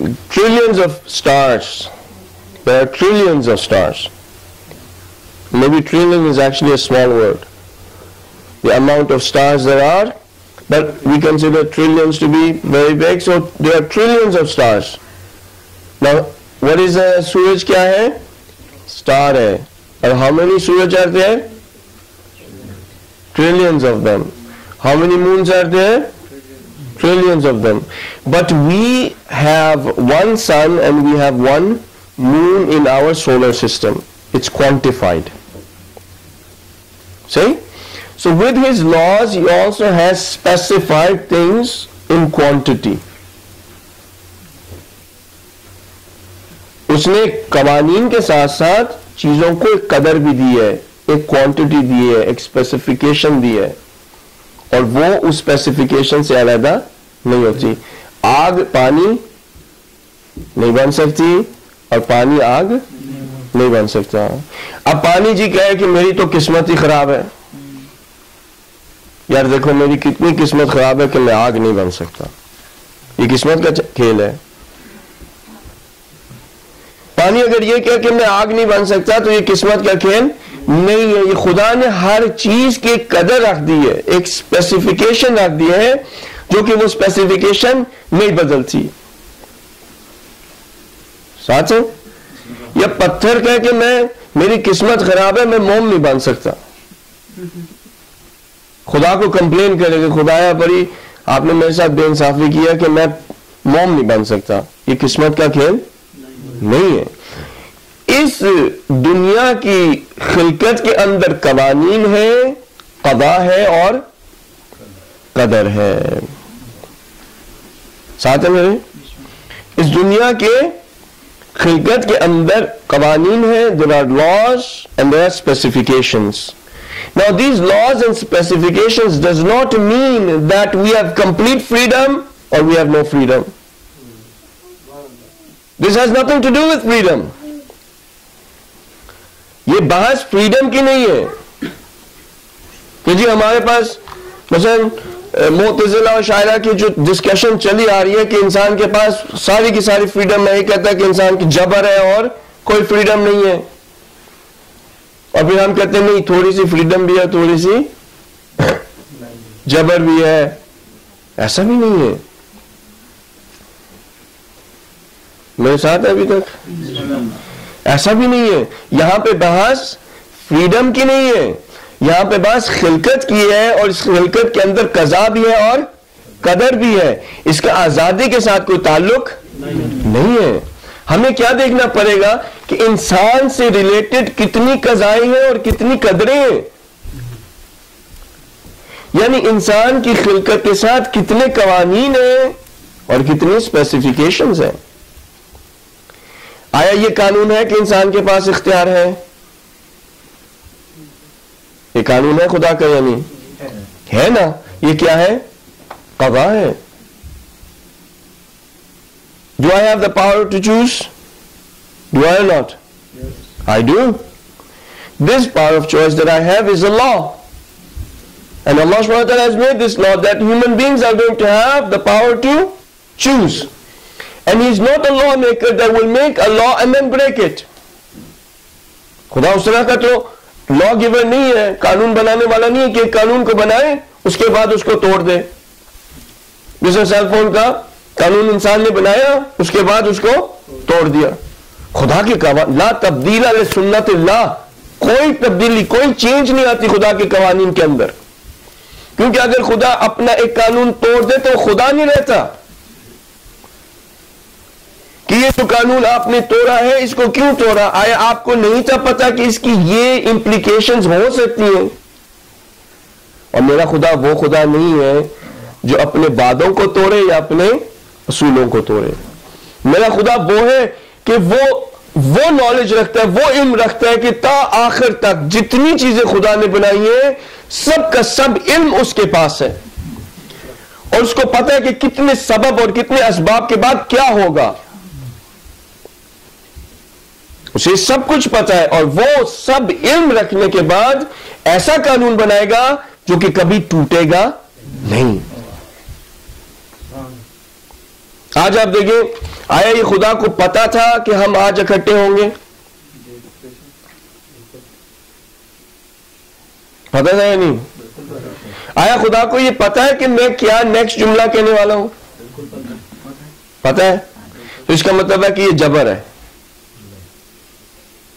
trillions of stars. There are trillions of stars. Maybe trillion is actually a small word. The amount of stars there are, but we consider trillions to be very big, so there are trillions of stars. Now, what is a सूरज? क्या है? Star है। And how many Suraj are there? Trillions of them. How many moons are there? Trillions of them. But we have one sun and we have one moon in our solar system. It's quantified. See? So with his laws, he also has specified things in quantity. उसने कवानीन के साथ साथ चीजों को एक कदर भी दी है, एक क्वांटिटी दी है, एक स्पेसिफिकेशन दी है, और वो उस स्पेसिफिकेशन से अलग नहीं होती। आग पानी नहीं बन सकती और पानी आग नहीं बन सकता। अब पानी जी कहे कि मेरी तो किस्मत ही खराब है, यार देखो मेरी कितनी किस्मत खराब है कि मैं आग नहीं बन सकता। ये किस्मत का खेल है। पानी अगर ये कहे कि मैं आग नहीं बन सकता तो ये किस्मत का खेल नहीं है। ये खुदा ने हर चीज की कदर रख दी है, एक स्पेसिफिकेशन रख दी है, जो कि वो स्पेसिफिकेशन नहीं बदलती। साथ है? या पत्थर कह के मेरी किस्मत खराब है, मैं मोम नहीं बन सकता, खुदा को कंप्लेन करेगा, खुदाया बड़ी आपने मेरे साथ बेइंसाफी किया कि मैं मोम नहीं बन सकता। ये किस्मत का खेल नहीं है। इस दुनिया की खिलकत के अंदर कवानीन है, कदा है और कदर है। साथ है मेरे? इस दुनिया के खिलकत के अंदर कवानीन है, there are laws and there are specifications. Now these laws and specifications does not mean that we have complete freedom or we have no freedom. This has nothing to do with freedom. ये बहस freedom की नहीं है कि जी हमारे पास मसलन मुतज़िला और शायरा की जो डिस्कशन चली आ रही है कि इंसान के पास सारी की सारी फ्रीडम है, कहता कि इंसान की जबर है और कोई फ्रीडम नहीं है, और फिर हम कहते हैं नहीं थोड़ी सी फ्रीडम भी है, थोड़ी सी जबर भी है। ऐसा भी नहीं है। मेरे साथ है अभी तक? ऐसा भी नहीं है। यहां पे बहस फ्रीडम की नहीं है, यहां पे बस खिलकत की है, और इस खिलकत के अंदर कज़ा भी है और कदर भी है। इसका आजादी के साथ कोई ताल्लुक नहीं है। हमें क्या देखना पड़ेगा कि इंसान से रिलेटेड कितनी कज़ाएं हैं और कितनी कदरें हैं। यानी इंसान की खिलकत के साथ कितने कवानीन हैं और कितने स्पेसिफिकेशंस हैं। आया ये कानून है कि इंसान के पास इख्तियार है? ये कानून है खुदा का या नहीं? है ना? ये क्या है? कज़ा है। Do I have the power to choose? Do I or not? Yes. I do. This power of choice that I have is a law. And Allah subhanahu wa ta'ala has made this law that human beings are going to have the power to choose. And He is not a lawmaker that will make a law and then break it. खुदा उस तरह का तो law giver नहीं है, कानून बनाने वाला नहीं है कि कानून को बनाए उसके बाद उसको तोड़ दे। जैसे सेल फोन का कानून इंसान ने बनाया, उसके बाद उसको तोड़ दिया। खुदा के कवानीन ला तब्दील अल सुन्नतिल्लाह, कोई तब्दीली, कोई चेंज नहीं आती खुदा के कवानीन के अंदर। क्योंकि अगर खुदा अपना एक कानून तोड़ दे तो खुदा नहीं रहता कि ये जो कानून आपने तोड़ा है इसको क्यों तोड़ा। आया आपको नहीं था पता कि इसकी ये इंप्लीकेशंस हो सकती हैं? और मेरा खुदा वो खुदा नहीं है जो अपने वादों को तोड़े या अपने असूलों को तोड़े। मेरा खुदा वो है कि वो नॉलेज रखता है, वो इल्म रखता है कि ता आखिर तक जितनी चीजें खुदा ने बनाई है सब का सब इल्म उसके पास है, और उसको पता है कि कितने सबब और कितने असबाब के बाद क्या होगा। उसे सब कुछ पता है, और वो सब इल्म रखने के बाद ऐसा कानून बनाएगा जो कि कभी टूटेगा नहीं। आज आप देखिए, आया ये खुदा को पता था कि हम आज इकट्ठे होंगे? पता था या नहीं? आया खुदा को ये पता है कि मैं क्या नेक्स्ट जुमला कहने वाला हूं? पता है। तो इसका मतलब है कि ये जबर है।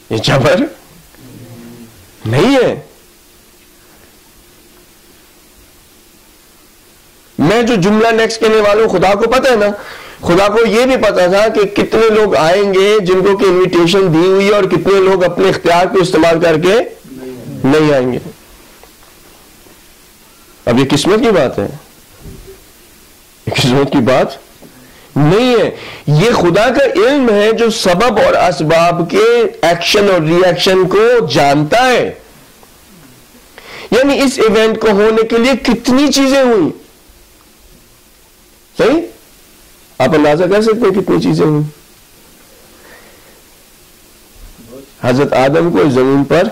ये जबर नहीं है। मैं जो जुमला नेक्स्ट कहने वाला हूं खुदा को पता है ना। खुदा को यह भी पता था कि कितने लोग आएंगे जिनको कि इनविटेशन दी हुई है, और कितने लोग अपने इख्तियार को इस्तेमाल करके नहीं आएंगे। अब ये किस्मत की बात है, किस्मत की बात नहीं है। ये खुदा का इल्म है जो सबब और असबाब के एक्शन और रिएक्शन को जानता है। यानी इस इवेंट को होने के लिए कितनी चीजें हुई, सही? आप अंदाजा कर सकते हैं कितनी चीजें हुई। हजरत आदम को जमीन पर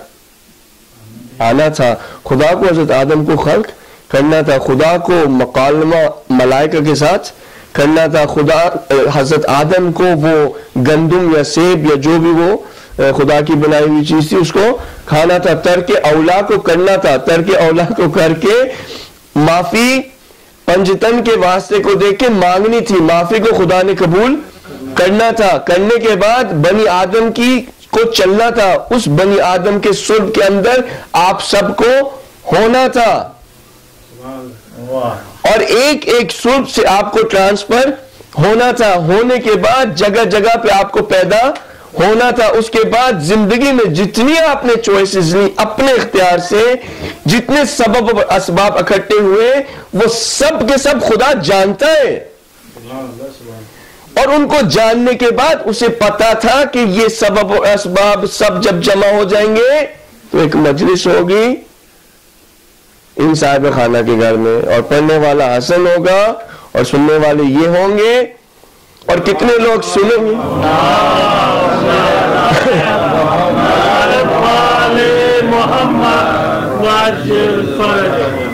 आना था, खुदा को हजरत आदम को खल्क करना था, खुदा को मुकालमा मलाइका के साथ करना था, खुदा हजरत आदम को वो गंदुम या सेब या जो भी वो खुदा की बनाई हुई चीज थी उसको खाना था, तर्क औला को करना था, तर्क औला को करके माफी पंजतन के वास्ते को देख के मांगनी थी, माफी को खुदा ने कबूल करना था, करने के बाद बनी आदम की को चलना था, उस बनी आदम के सुल्ब के अंदर आप सबको होना था, और एक एक सुल्ब से आपको ट्रांसफर होना था। होने के बाद जगह जगह पे आपको पैदा होना था। उसके बाद जिंदगी में जितनी आपने चॉइसेस ली अपने इख्तियार से, जितने सबब और असबाब इकट्ठे हुए, वो सब के सब खुदा जानता है। और उनको जानने के बाद उसे पता था कि ये सबब और असबाब सब जब जमा हो जाएंगे तो एक मजलिस होगी इन साहिब खाना के घर में, और पढ़ने वाला हसन होगा और सुनने वाले ये होंगे, और कितने लोग सुनेंगे?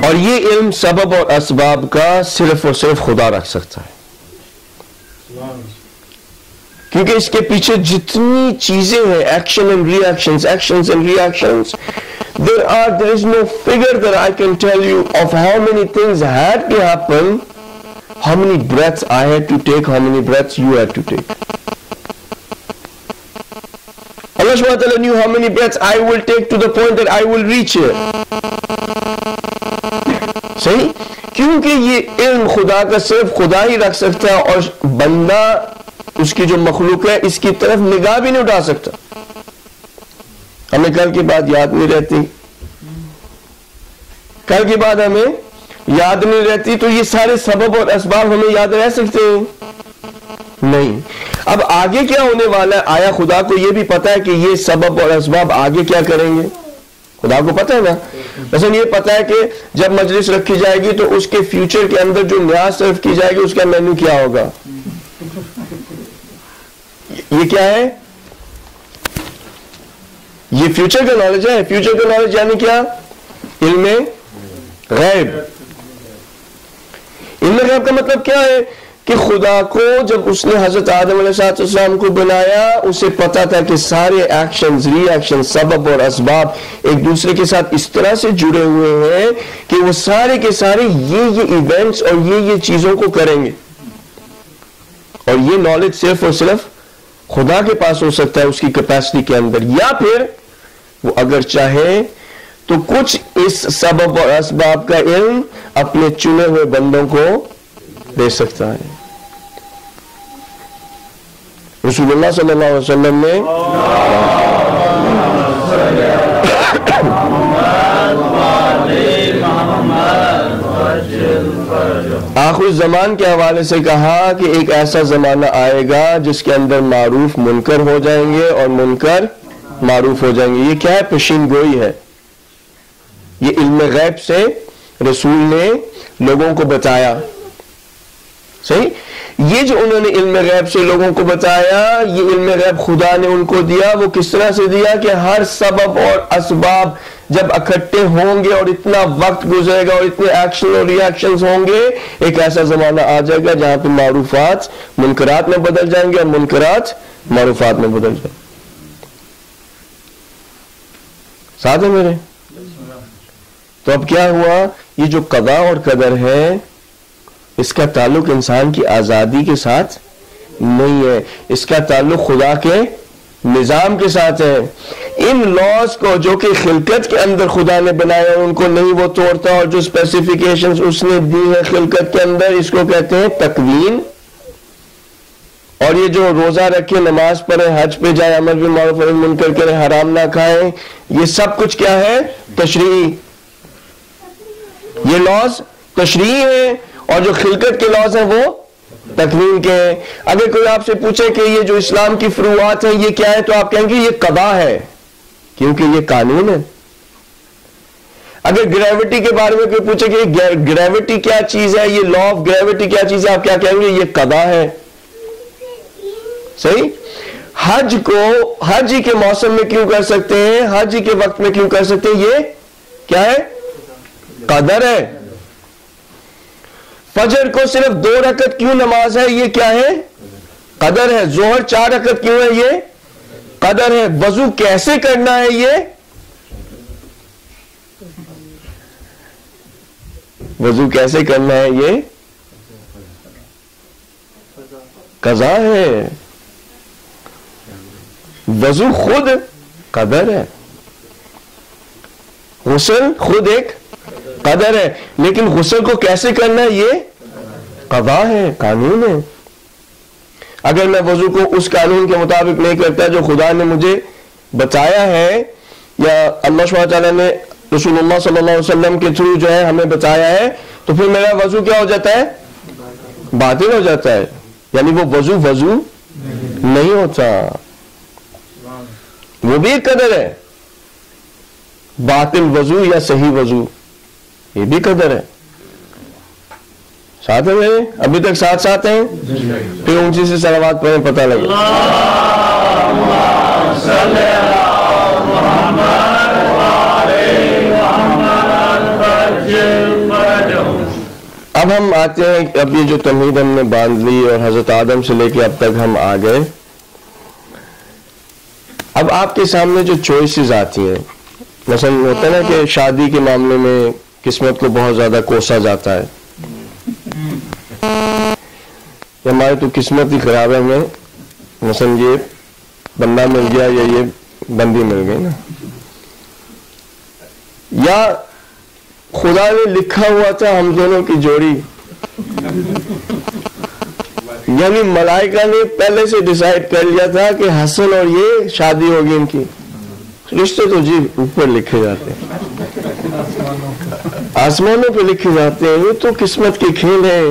और ये इल्म सबब और असबाब का सिर्फ और सिर्फ खुदा रख सकता है, क्योंकि इसके पीछे जितनी चीजें हैं, action and reactions, actions and reactions, there is no figure that I can tell you of how many things had to happen, how many breaths I had to take, how many breaths you had to take. Allah subhanahu wa ta'ala knew how many breaths I will take to the point that I will reach here. सही? क्योंकि ये इल्म खुदा का सिर्फ खुदा ही रख सकता है, और बंदा उसकी जो मखलूक है इसकी तरफ निगाह भी नहीं उठा सकता। हमें कल की बात याद नहीं रहती, कल की बात हमें याद नहीं रहती तो ये सारे सबब और असबाब हमें याद रह सकते हैं? नहीं। अब आगे क्या होने वाला है, आया खुदा को ये भी पता है कि ये सबब और असबाब आगे क्या करेंगे? खुदा को पता है ना। वैसे ये पता है कि जब मजलिस रखी जाएगी तो उसके फ्यूचर के अंदर जो न्याज सर्व की जाएगी उसका मेन्यू क्या होगा। ये क्या है? ये फ्यूचर का नॉलेज है। फ्यूचर का नॉलेज यानी क्या? इल्मे गैब। इल्मे गैब का मतलब क्या है कि खुदा को जब उसने हजरत आदम अलैहिस्सलाम को बनाया उसे पता था कि सारे एक्शंस, रिएक्शन, सबब और असबाब एक दूसरे के साथ इस तरह से जुड़े हुए हैं कि वो सारे के सारे ये इवेंट्स और ये चीजों को करेंगे। और ये नॉलेज सिर्फ और सिर्फ खुदा के पास हो सकता है उसकी कैपेसिटी के अंदर, या फिर वो अगर चाहे तो कुछ इस सबब और असबाब का इल्म अपने चुने हुए बंदों को दे सकता है। रसूलुल्लाह सल्लल्लाहु अलैहि वसल्लम ने आखिर ज़मान के हवाले से कहा कि एक ऐसा जमाना आएगा जिसके अंदर मारूफ मुनकर हो जाएंगे और मुनकर मारूफ हो जाएंगे। ये क्या है? पेशीन गोई है। ये इल्म गैब से रसूल ने लोगों को बताया। सही। ये जो उन्होंने इल्म गैब से लोगों को बताया, ये इल्म गैब खुदा ने उनको दिया। वो किस तरह से दिया कि हर सबब और असबाब जब इकट्ठे होंगे और इतना वक्त गुजरेगा और इतने एक्शन और रिएक्शंस होंगे, एक ऐसा जमाना आ जाएगा जहां पे मारूफात मुनकरात में बदल जाएंगे और मुनकरात मारूफात में बदल जाएंगे। साथ है मेरे? तो अब क्या हुआ? ये जो कदा और कदर है इसका ताल्लुक इंसान की आजादी के साथ नहीं है, इसका ताल्लुक खुदा के निजाम के साथ है। इन लॉज को जो कि खिलकत के अंदर खुदा ने बनाया उनको नहीं वो तोड़ता, और जो स्पेसिफिकेशंस उसने दी है खिलकत के अंदर इसको कहते हैं तकवीन। और ये जो रोजा रखे, नमाज पढ़े, हज पे जाए, अमल भी मारूफ और मुनकर करे, हराम ना खाए, ये सब कुछ क्या है? तशरीई। ये लॉज तशरीई है और जो खिलकत के लॉज हैं वो तकवीन के हैं। अगर कोई आपसे पूछे कि ये जो इस्लाम की फरूआत है ये क्या है, तो आप कहेंगे ये कदा है, क्योंकि ये कानून है। अगर ग्रेविटी के बारे में कोई पूछे कि ग्रेविटी क्या चीज है, ये लॉ ऑफ ग्रेविटी क्या चीज है, आप क्या कहेंगे? ये कदा है। सही। हज को हज ही के मौसम में क्यों कर सकते हैं, हज ही के वक्त में क्यों कर सकते हैं? ये क्या है? कदर है। फजर को सिर्फ 2 रकत क्यों नमाज है? ये क्या है? कदर है। जोहर 4 रकत क्यों है? ये कदर है। वजू कैसे करना है? ये वजू कैसे करना है? ये कज़ा है। वजू खुद कदर है, गुस्ल खुद एक कदर है, लेकिन गुस्ल को कैसे करना है ये कज़ा है, कानून है। अगर मैं वजू को उस कानून के मुताबिक नहीं करता जो खुदा ने मुझे बताया है, या अल्लाह सुब्हानहू व तआला ने रसूलुल्लाह सल्लल्लाहु अलैहि वसल्लम के थ्रू जो है हमें बताया है, तो फिर मेरा वजू क्या हो जाता है? बातिल हो जाता है। यानी वो वजू नहीं होता, वो भी एक कदर है। बातिल वजू या सही वजू, ये भी कदर है। साथ है मेरे? अभी तक साथ साथ हैं? फिर ऊंची से सलावत पढ़ें, पता लगे। अब हम आते हैं, अब ये जो तमहीद हमने बांध ली और हजरत आदम से लेके अब तक हम आ गए। अब आपके सामने जो चॉइसेस आती हैं, मसलन होता है ना कि शादी के मामले में किस्मत को बहुत ज्यादा कोसा जाता है, हमारी तो किस्मत ही खराब है, हमें मसलन ये बंदा मिल गया या ये बंदी मिल गई ना, या खुदा ने लिखा हुआ था हम दोनों की जोड़ी, यानी मलाइका ने पहले से डिसाइड कर लिया था कि हसन और ये शादी होगी इनकी। रिश्ते तो जी ऊपर लिखे जाते हैं। आसमानों पे लिखे जाते हैं। ये तो किस्मत के खेल है,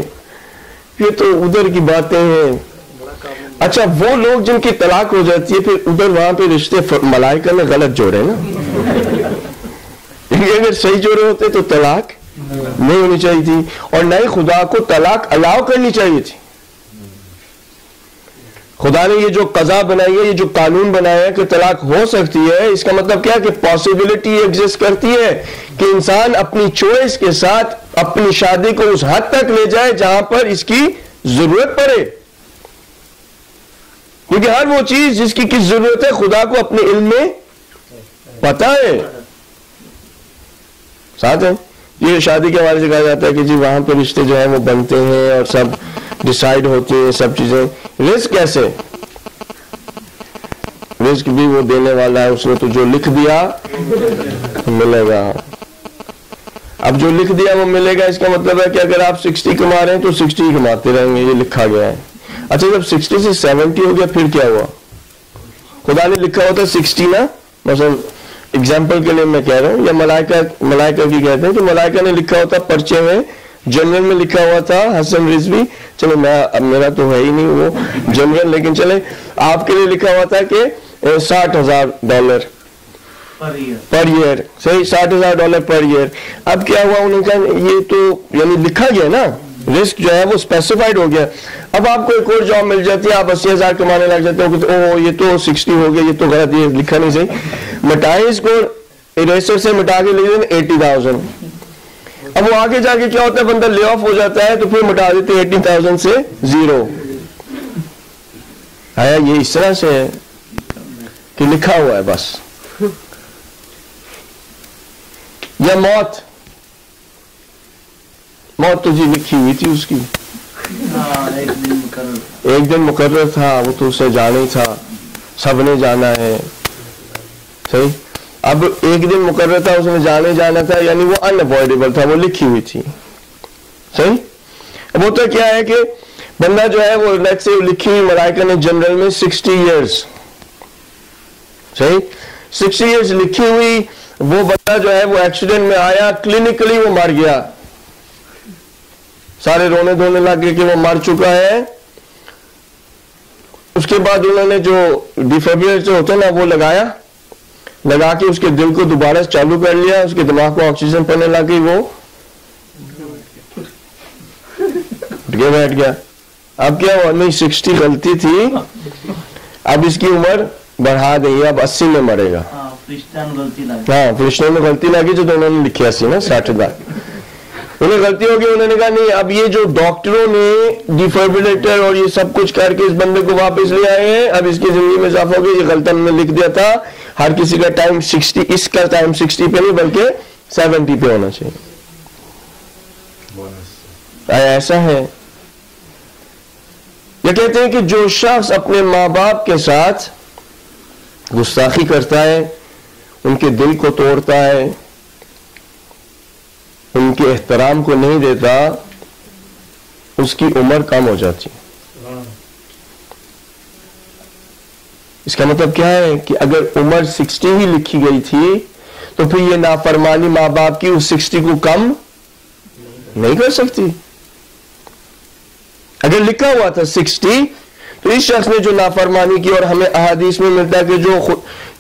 ये तो उधर की बातें हैं। अच्छा, वो लोग जिनकी तलाक हो जाती है फिर उधर वहां पे रिश्ते मलाइका ने गलत जोड़े ना। अगर सही जोड़े होते तो तलाक नहीं होनी चाहिए थी, और न ही खुदा को तलाक अलाउ करनी चाहिए थी। खुदा ने ये जो कज़ा बनाई है, ये जो कानून बनाया है कि तलाक हो सकती है, इसका मतलब क्या है कि पॉसिबिलिटी एग्जिस्ट करती है कि इंसान अपनी चॉइस के साथ अपनी शादी को उस हद तक ले जाए जहां पर इसकी जरूरत पड़े। क्योंकि हर वो चीज जिसकी किस जरूरत है खुदा को अपने इल्म में पता है, साथ है। ये शादी के हवाले से कहा जाता है कि जी वहां पर रिश्ते जो है वो बनते हैं और सब डिसाइड होती है, सब चीजें। रिस्क कैसे? रिस्क भी वो देने वाला है, उसने तो जो लिख दिया मिलेगा। अब जो लिख दिया वो मिलेगा, इसका मतलब है कि अगर आप 60 कमा रहे हैं तो 60 ही कमाते रहेंगे, ये लिखा गया है। अच्छा, जब 60 से 70 हो गया फिर क्या हुआ? खुदा ने लिखा होता 60 ना, मतलब एग्जाम्पल के लिए मैं कह रहा हूं, या मलाइका की कहते हैं कि मलाइका ने लिखा होता पर्चे में, जनरल में लिखा हुआ था हसन रिजवी, चलो अब मेरा तो है ही नहीं वो जनरल, लेकिन चले आपके लिए लिखा हुआ था कि $60,000 पर ईयर, सही, $60,000 पर ईयर। अब क्या हुआ, उन्होंने कहा ये तो यानी लिखा गया ना, रिस्क जो है वो स्पेसिफाइड हो गया। अब आपको एक और जॉब मिल जाती है, आप 80,000 कमाने लग जाते हो, ओह ये तो 60 हो गया, ये तो गलत, ये लिखा नहीं सही, मिटाए इसको, इरेजर से मिटा के लिख देते 80,000। अब वो आगे जाके क्या होता है, बंदा ले ऑफ हो जाता है तो फिर मिटा देते 80,000 से 0 आया। ये इस तरह से है कि लिखा हुआ है बस। या मौत तो जी लिखी हुई थी उसकी, एक दिन मुकर्रर था, वो तो उसे जाना ही था, सबने जाना है, सही। अब एक दिन मुकर्रर था, उसने जाना था, यानी वो अनअवॉइडेबल था, वो लिखी हुई थी, सही। अब होता क्या है कि बंदा जो है वो लेट्स से लिखी हुई मलाइका ने जनरल में 60 इयर्स, सही, 60 इयर्स लिखी हुई, वो बंदा जो है वो एक्सीडेंट में आया, क्लिनिकली वो मर गया, सारे रोने धोने लगे कि वो मर चुका है। उसके बाद उन्होंने जो डिफिब्रिलेटर होता है ना वो लगा के उसके दिल को दोबारा चालू कर लिया, उसके दिमाग को ऑक्सीजन पड़ने लगी, वो बैठ गया। अब क्या हुआ, नहीं 60 गलती थी, अब इसकी उम्र बढ़ा दी, अब 80 में मरेगा। हाँ, फरिश्तों में गलती लगी जो उन्होंने लिखी 80 ना, 60,000 उन्हें गलती होगी। उन्होंने कहा नहीं, अब ये जो डॉक्टरों ने डिफिब्रिलेटर और ये सब कुछ करके इस बंदे को वापस ले आए हैं, अब इसकी जिंदगी में इजाफा हो गया, ये गलत हमने लिख दिया था, हर किसी का टाइम 60, इसका टाइम 60 पे नहीं बल्कि 70 पे होना चाहिए। ऐसा है। ये कहते हैं कि जो शख्स अपने माँ बाप के साथ गुस्ताखी करता है, उनके दिल को तोड़ता है, उनके एहतराम को नहीं देता, उसकी उम्र कम हो जाती है। इसका मतलब क्या है कि अगर उम्र 60 ही लिखी गई थी तो फिर ये नाफरमानी माँ बाप की उस 60 को कम नहीं कर सकती। अगर लिखा हुआ था 60 तो इस शख्स ने जो नाफरमानी की, और हमें अहादीस में मिलता है कि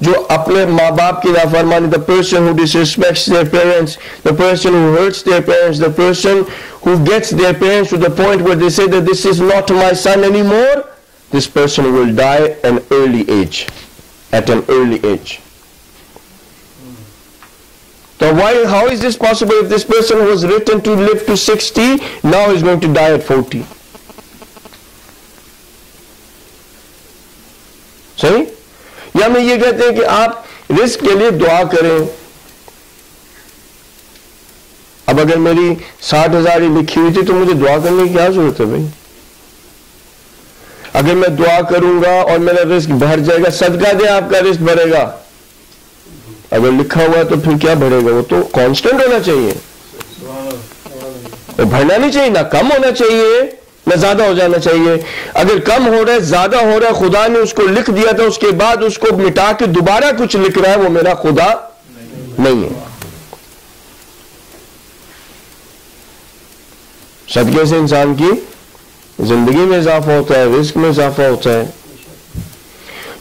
जो अपने माँ बाप की नाफरमानी, the person who disrespects their parents, the person who hurts their parents, the person who gets their parents to the point where they say that this is not my son anymore, this person will die an early age, at an early age. So how is this possible if this person was written to live to 60, now is going to die at 40? सही? या मैं ये कहते हैं कि आप risk के लिए दुआ करें। अब अगर मेरी 60,000 ही लिखी हुई थी तो मुझे दुआ करने की क्या जरूरत है भाई? अगर मैं दुआ करूंगा और मेरा रिस्क बढ़ जाएगा, सदका दे आपका रिस्क बढ़ेगा। अगर लिखा हुआ तो फिर क्या बढ़ेगा? वो तो कांस्टेंट होना चाहिए, वो बढ़ना नहीं चाहिए, ना कम होना चाहिए ना ज्यादा हो जाना चाहिए। अगर कम हो रहा है, ज्यादा हो रहा है, खुदा ने उसको लिख दिया था, उसके बाद उसको मिटा के दोबारा कुछ लिख रहा है, वो मेरा खुदा नहीं है। सदके से इंसान की जिंदगी में इजाफा होता है, रिस्क में इजाफा होता है।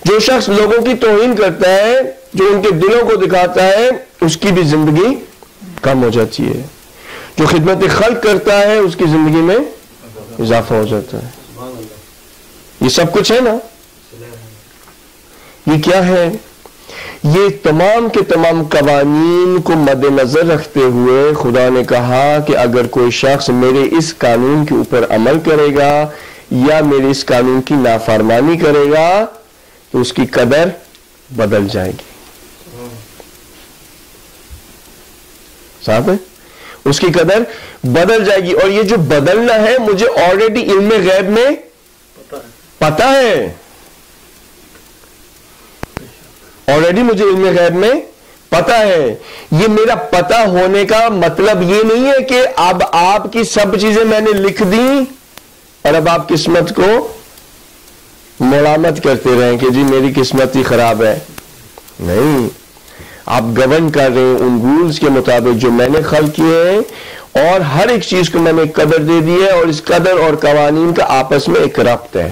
जो शख्स लोगों की तौहीन करता है, जो उनके दिलों को दिखाता है, उसकी भी जिंदगी कम हो जाती है। जो खिदमत खल्क करता है, उसकी जिंदगी में इजाफा हो जाता है। ये सब कुछ है ना। ये क्या है? ये तमाम के तमाम कवानीन को मद्देनजर रखते हुए खुदा ने कहा कि अगर कोई शख्स मेरे इस कानून के ऊपर अमल करेगा या मेरे इस कानून की नाफरमानी करेगा तो उसकी कदर बदल जाएगी। साहब है, उसकी कदर बदल जाएगी। और ये जो बदलना है, मुझे ऑलरेडी इल्म गैब में पता है। ऑलरेडी मुझे इल्म गैब में पता है। ये मेरा पता होने का मतलब ये नहीं है कि अब आपकी सब चीजें मैंने लिख दी और अब आप किस्मत को मुलामत करते रहें कि जी मेरी किस्मत ही खराब है। नहीं, आप गवर्न कर रहे हैं उन रूल्स के मुताबिक जो मैंने खल्क किए हैं, और हर एक चीज को मैंने कदर दे दी है, और इस कदर और कवानीन का आपस में एक रब्त है।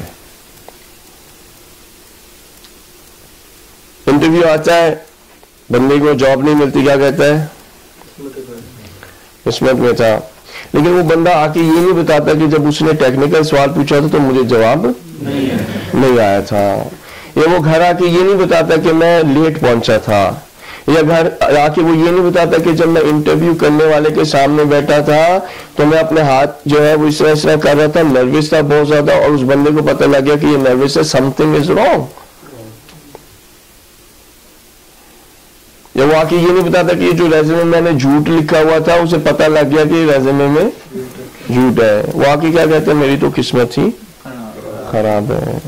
इंटरव्यू आता है, बंदे को जॉब नहीं मिलती, क्या कहता है? किस्मत में था। लेकिन वो बंदा आके ये नहीं बताता कि जब उसने टेक्निकल सवाल पूछा था तो मुझे जवाब नहीं आया था। या वो घर आके ये नहीं बताता कि मैं लेट पहुंचा था। या घर आके वो ये नहीं बताता कि जब मैं इंटरव्यू करने वाले के सामने बैठा था तो मैं अपने हाथ जो है वो इस तरह कर रहा था, नर्वस था बहुत ज्यादा, और उस बंदे को पता लग गया कि ये नर्वस है, समथिंग इज रॉन्ग। या वो आके ये नहीं बताता कि ये जो रेज़्यूमे में मैंने झूठ लिखा हुआ था उसे पता लग गया कि रेज़्यूमे में झूठ है। वो आके क्या कहते हैं? मेरी तो किस्मत ही खराब है।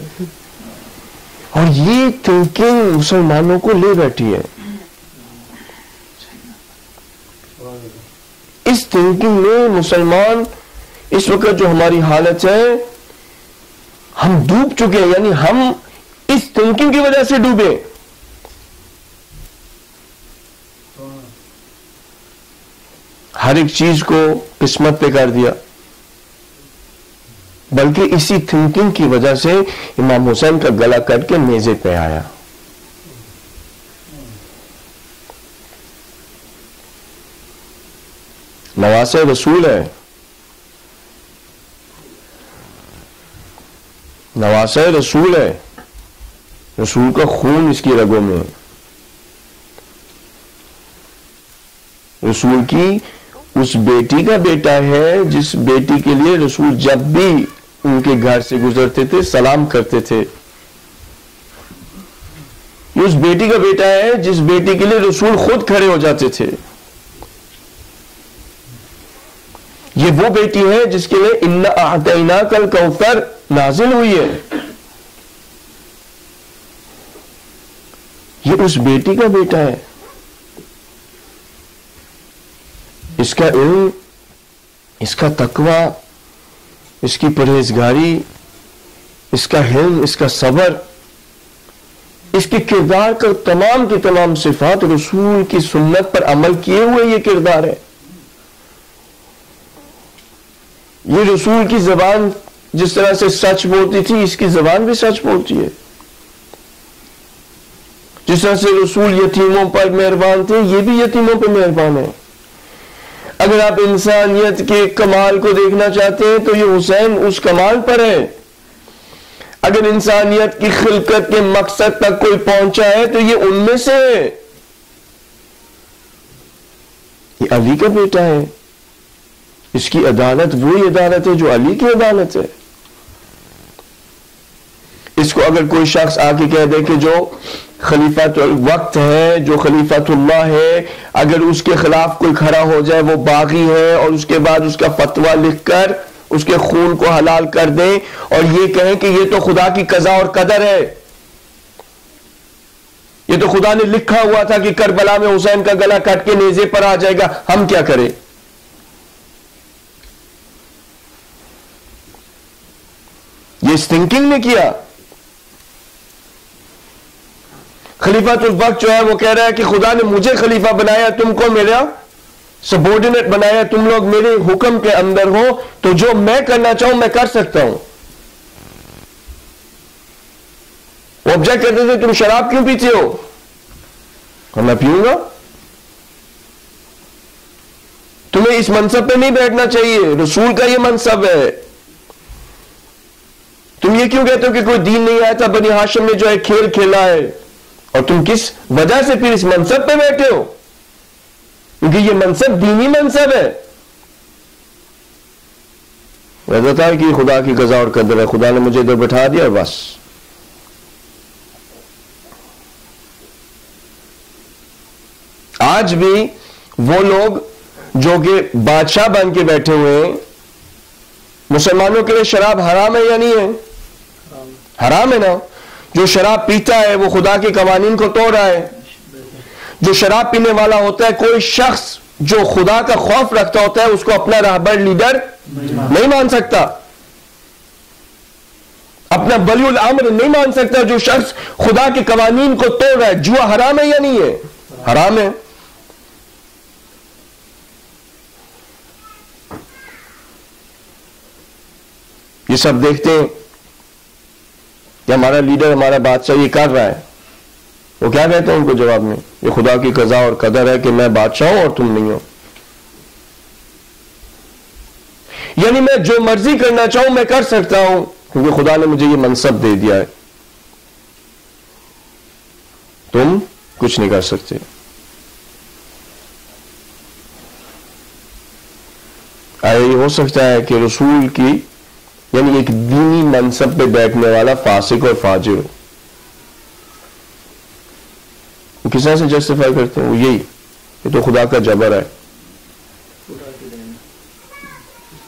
और ये थिंकिंग मुसलमानों को ले बैठी है। इस थिंकिंग में मुसलमान इस वक्त जो हमारी हालत है, हम डूब चुके हैं। यानी हम इस थिंकिंग की वजह से डूबे। हर एक चीज को किस्मत पे कर दिया, बल्कि इसी थिंकिंग की वजह से इमाम हुसैन का गला कट के नेज़े पे आया। नवासे रसूल है, नवासे रसूल है, रसूल का खून इसकी रगों में। रसूल की उस बेटी का बेटा है जिस बेटी के लिए रसूल जब भी उनके घर से गुजरते थे सलाम करते थे। उस बेटी का बेटा है जिस बेटी के लिए रसूल खुद खड़े हो जाते थे। ये वो बेटी है जिसके लिए इन्ना आतैना कल कौसर नाजिल हुई है। ये उस बेटी का बेटा है। इसका इल्म, इसका तकवा, इसकी परहेजगारी, इसका हिल्म, इसका सबर, इसके किरदार का तमाम की तमाम सिफात रसूल की सुन्नत पर अमल किए हुए ये किरदार है। ये रसूल की जबान जिस तरह से सच बोलती थी, इसकी जबान भी सच बोलती है। जिस तरह से रसूल यतीमों पर मेहरबान थे, ये भी यतीमों पर मेहरबान है। अगर आप इंसानियत के कमाल को देखना चाहते हैं तो ये हुसैन उस कमाल पर है। अगर इंसानियत की खिलकत के मकसद तक कोई पहुंचा है तो ये उनमें से है। ये अली का बेटा है। इसकी अदालत वही अदालत है जो अली की अदालत है। इसको अगर कोई शख्स आके कह दे कि जो खलीफातुल वक्त है, जो खलीफातुल्लाह है, अगर उसके खिलाफ कोई खड़ा हो जाए वो बागी है, और उसके बाद उसका फतवा लिखकर उसके खून को हलाल कर दे और ये कहें कि ये तो खुदा की कज़ा और कदर है, ये तो खुदा ने लिखा हुआ था कि करबला में हुसैन का गला काट के नेज़े पर आ जाएगा, हम क्या करें? ये इस थिंकिंग ने किया। खलीफातुल वक्त जो है वो कह रहा है कि खुदा ने मुझे खलीफा बनाया, तुमको मेरा सबॉर्डिनेट बनाया, तुम लोग मेरे हुक्म के अंदर हो, तो जो मैं करना चाहूं मैं कर सकता हूं। वो ऑब्जेक्ट करते थे, तुम शराब क्यों पीते हो? और मैं पीऊंगा। तुम्हें इस मनसब पे नहीं बैठना चाहिए, रसूल का ये मनसब है। तुम ये क्यों कहते हो कि कोई दीन नहीं आया था, बनी हाशिम ने जो है खेल खेला है, और तुम किस वजह से फिर इस मनसब पे बैठे हो? क्योंकि ये मनसब दीनी मनसब है। वजह है कि खुदा की कज़ा और कदर है, खुदा ने मुझे इधर बैठा दिया बस। आज भी वो लोग जो कि बादशाह बन के बैठे हुए हैं, मुसलमानों के लिए शराब हराम है या नहीं है? हराम है ना। जो शराब पीता है वो खुदा के कवानीन को तोड़ रहा है। जो शराब पीने वाला होता है, कोई शख्स जो खुदा का खौफ रखता होता है, उसको अपना रहबर लीडर नहीं मान सकता, अपना वलीउल अम्र नहीं मान सकता। जो शख्स खुदा के कवानीन को तोड़ रहा है, जुआ हराम है या नहीं है? हराम है। ये सब देखते हैं कि हमारा लीडर, हमारा बादशाह ये कर रहा है। वो क्या कहते हैं उनको जवाब में? ये खुदा की कज़ा और कदर है कि मैं बादशाह हूं और तुम नहीं हो। यानी मैं जो मर्जी करना चाहूं मैं कर सकता हूं, क्योंकि खुदा ने मुझे ये मनसब दे दिया है, तुम कुछ नहीं कर सकते। आया ये हो सकता है कि रसूल की यानी एक दीनी मनसब पे बैठने वाला फासिक और फाजिर हो, किस तरह से जस्टिफाई करते हैं? वो यही, ये तो खुदा का जबर है।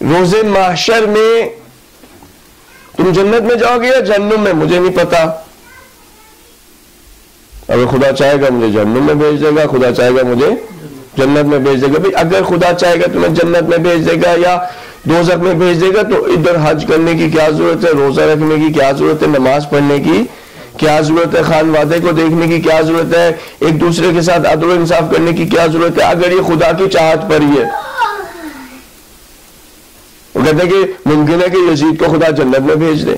रोज़े महशर में तुम जन्नत में जाओगे या जहन्नुम में, मुझे नहीं पता। अगर खुदा चाहेगा मुझे जहन्नुम में भेज देगा, खुदा चाहेगा मुझे जन्नत में भेज देगा। भाई अगर खुदा चाहेगा तुम्हें जन्नत में भेज देगा या दोज़ख में भेज देगा, तो इधर हज करने की क्या जरूरत है, रोजा रखने की क्या जरूरत है, नमाज पढ़ने की क्या जरूरत है, खानवादे को देखने की क्या जरूरत है, एक दूसरे के साथ अदल इंसाफ करने की क्या जरूरत है, अगर ये खुदा की चाहत पर ही है। वो कहते हैं कि मुमकिन है कि यजीद को खुदा जन्नत में भेज दे।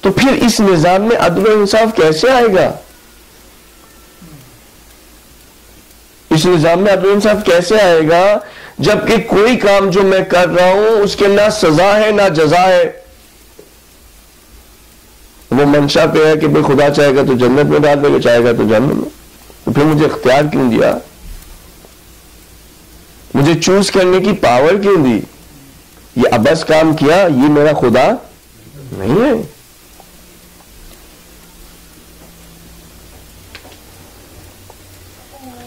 तो फिर इस निजाम में अदल इंसाफ कैसे आएगा? इस निजाम में अदल इंसाफ कैसे आएगा जबकि कोई काम जो मैं कर रहा हूं उसके ना सजा है ना जजा है। वो मंशा पे है कि भाई खुदा चाहेगा तो जन्नत में डाल देगा, चाहेगा तो जन्नत में। तो फिर मुझे इख्तियार क्यों दिया? मुझे चूज करने की पावर क्यों दी? ये अबस काम किया, ये मेरा खुदा नहीं है।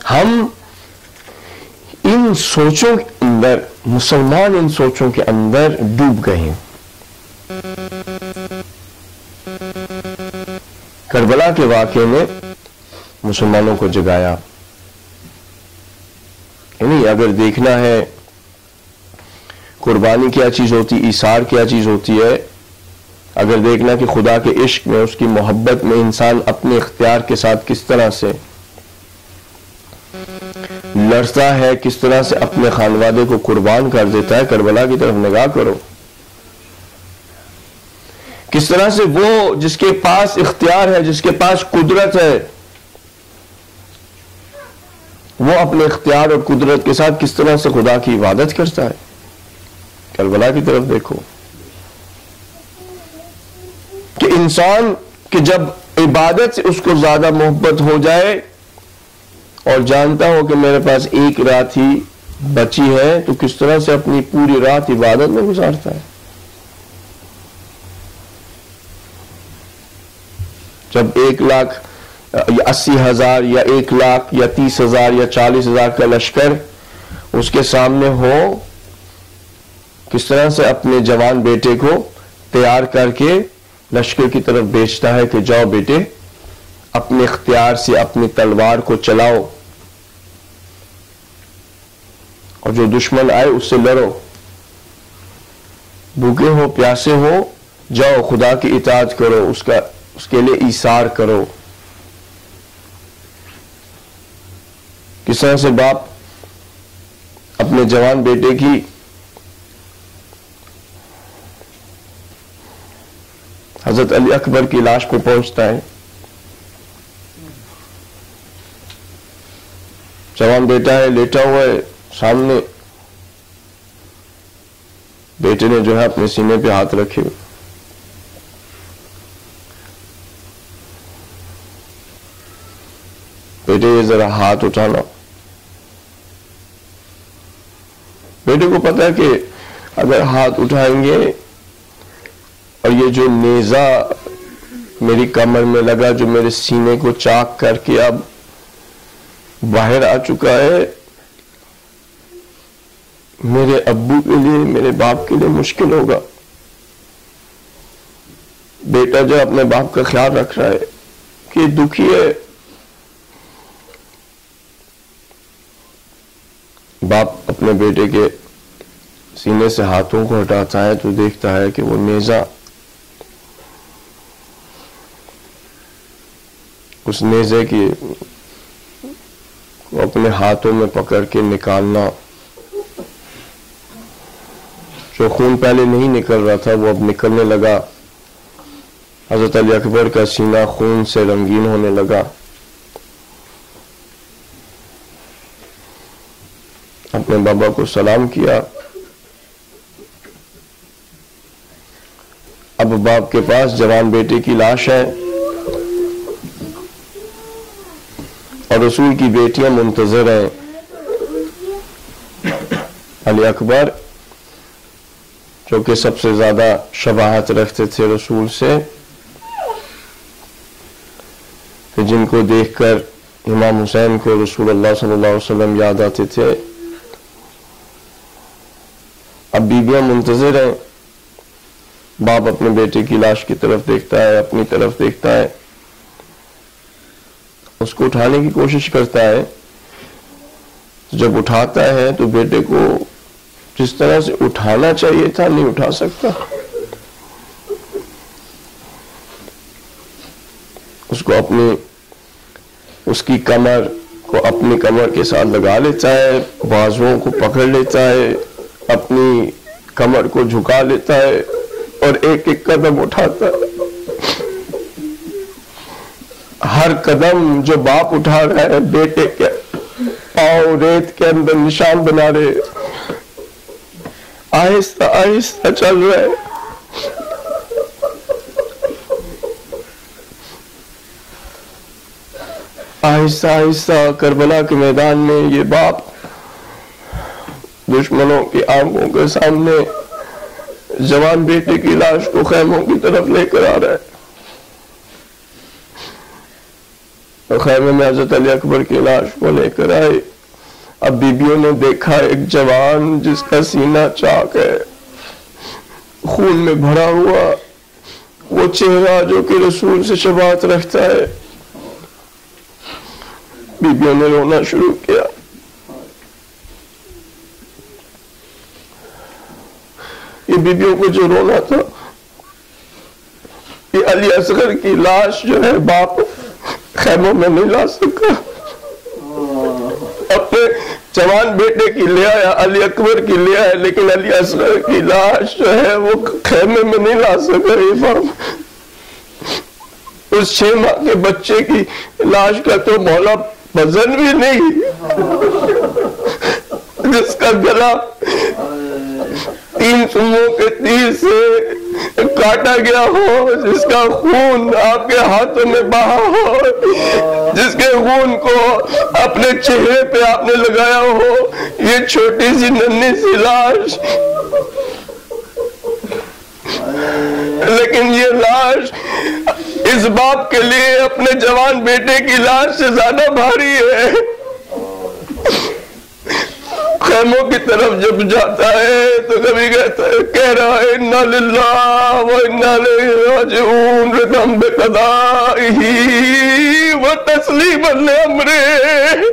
हम इन सोचों के अंदर, मुसलमान इन सोचों के अंदर डूब गए हैं। करबला के वाक़े ने मुसलमानों को जगाया। यानी अगर देखना है कुर्बानी क्या चीज होती, ईसार क्या चीज होती है, अगर देखना कि खुदा के इश्क में, उसकी मोहब्बत में इंसान अपने इख्तियार के साथ किस तरह से लड़ता है, किस तरह से अपने खानवादे को कुर्बान कर देता है, करबला की तरफ निगाह करो। किस तरह से वो जिसके पास इख्तियार है, जिसके पास कुदरत है, वो अपने इख्तियार और कुदरत के साथ किस तरह से खुदा की इबादत करता है। करबला की तरफ देखो कि इंसान कि जब इबादत से उसको ज्यादा मोहब्बत हो जाए और जानता हो कि मेरे पास एक रात ही बची है, तो किस तरह से अपनी पूरी रात इबादत में गुजारता है। जब 1,80,000 या 1,00,000 या 30,000 या 40,000 का लश्कर उसके सामने हो, किस तरह से अपने जवान बेटे को तैयार करके लश्कर की तरफ भेजता है कि जाओ बेटे, अपने इख्तियार से अपनी तलवार को चलाओ और जो दुश्मन आए उससे लड़ो, भूखे हो प्यासे हो जाओ खुदा की इताअत करो, उसका उसके लिए ईसार करो। किस तरह से बाप अपने जवान बेटे की हजरत अली अकबर की लाश पे पहुंचता है। जवान बेटा है, लेटा हुआ है सामने, बेटे ने जो है अपने सीने पे हाथ रखे हुए, बेटे ये जरा हाथ उठाना। बेटे को पता है कि अगर हाथ उठाएंगे और ये जो नेजा मेरी कमर में लगा, जो मेरे सीने को चाक करके अब बाहर आ चुका है, मेरे अब्बू के लिए, मेरे बाप के लिए मुश्किल होगा। बेटा जो अपने बाप का ख्याल रख रहा है कि दुखी है, बाप अपने बेटे के सीने से हाथों को हटाता है तो देखता है कि वो नेजा, उस नेजे की अपने हाथों में पकड़ के निकालना, जो खून पहले नहीं निकल रहा था वो अब निकलने लगा। हजरत अली अकबर का सीना खून से रंगीन होने लगा। अपने बाबा को सलाम किया। अब बाप के पास जवान बेटे की लाश है और रसूल की बेटियां मुंतजर हैं। अली अकबर जो कि सबसे ज्यादा शबाहत रखते थे रसूल से, कि जिनको देखकर इमाम हुसैन को रसूलुल्लाह सल्लल्लाहु अलैहि वसल्लम याद आते थे, अब बीबियां मुंतजर हैं। बाप अपने बेटे की लाश की तरफ देखता है, अपनी तरफ देखता है, उसको उठाने की कोशिश करता है। जब उठाता है तो बेटे को जिस तरह से उठाना चाहिए था नहीं उठा सकता। उसको उसकी कमर को अपनी कमर के साथ लगा लेता है, बाजुओं को पकड़ लेता है, अपनी कमर को झुका लेता है और एक एक कदम उठाता है। हर कदम जो बाप उठा रहा है बेटे के पांव रेत के अंदर निशान बना रहे, आहिस्ता आहिस्ता चल रहा है। आहिस्ता आहिस्ता करबला के मैदान में ये बाप दुश्मनों की आंखों के सामने जवान बेटे की लाश को खैमों की तरफ लेकर आ रहा है। और खैमे में हजरत अली अकबर की लाश को लेकर आए। अब बीबियों ने देखा एक जवान जिसका सीना चाक है, खून में भरा हुआ, वो चेहरा जो कि रसूल से शबाहत रखता है। बीबियों ने रोना शुरू किया। ये बीबियों को जो रोना था, ये अली असगर की लाश जो है बाप खैमों में नहीं ला सका, अपने जवान बेटे की ले आया, अली अकबर की ले आया, लेकिन अली असगर की लाश जो है वो खैमे में नहीं ला सका। ये बाप उस 6 माह के बच्चे की लाश का तो मौला वजन भी नहीं, जिसका गला 3 सुमों के तीर से काटा गया हो, जिसका खून आपके हाथों में बहा हो, जिसके खून को अपने चेहरे पे आपने लगाया हो, ये छोटी सी नन्ही सी लाश। लेकिन ये लाश इस बाप के लिए अपने जवान बेटे की लाश से ज्यादा भारी है। खैमों की तरफ जब जाता है तो कभी कहता है, कह रहा है इन्ना लिल्लाह व इन्ना इलैहि राजिऊन रिदम बिक़दाइही व तस्लीमन लिअम्रिही।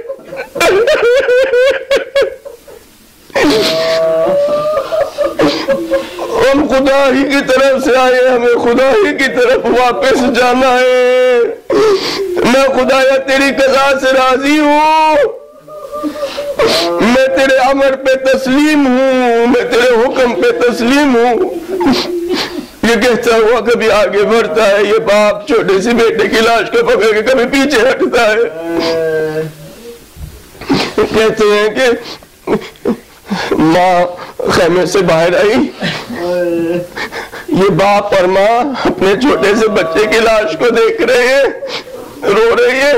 हम खुदा ही की तरफ से आए, हमें खुदा ही की तरफ वापस जाना है। मैं खुदाया तेरी कज़ा से राजी हूँ, मैं तेरे अमर पे तस्लीम हूँ, मैं तेरे हुक्म पे तस्लीम हूँ। ये कहता हुआ कभी आगे बढ़ता है, ये बाप छोटे से बेटे की लाश को पकड़ के कभी पीछे हटता है। कहते हैं कि माँ खेमे से बाहर आई, ये बाप और माँ अपने छोटे से बच्चे की लाश को देख रहे हैं, रो रही है,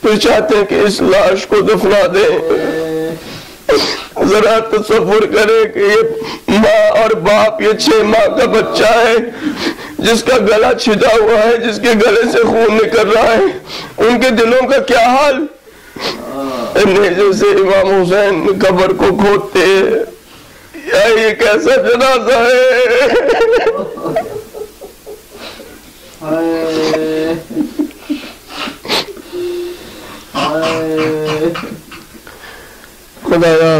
फिर चाहते हैं कि इस लाश को दफना दें। जरा तसव्वुर करें कि ये माँ और बाप, ये 6 माह का बच्चा है जिसका गला छिदा हुआ है, जिसके गले से खून निकल रहा है, उनके दिलों का क्या हाल। जैसे इमाम हुसैन कब्र को खोदते या ये कैसा जनाजा है। खुदाया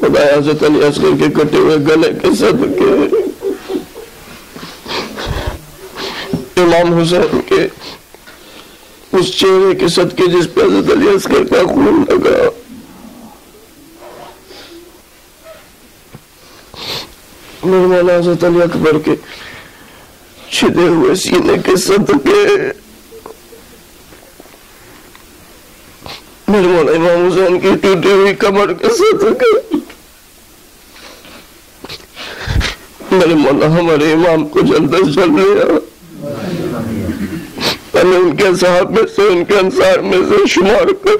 खुदाया हज़रत अली असगर के कटे हुए गले के सदके, इमाम हुसैन के उस चेहरे के सदके जिस पे हज़रत अली असगर का खून लगा, मेरे मौला हज़रत अली अकबर के छिदे हुए सीने के सदके, मेरे मौला इमाम हुसैन की टूटी हुई कमर के सदके, मेरे मौला हमारे इमाम को जल्द से जल्द लिया, हमें उनके साहब में से, उनके अंसार में से शुमार कर,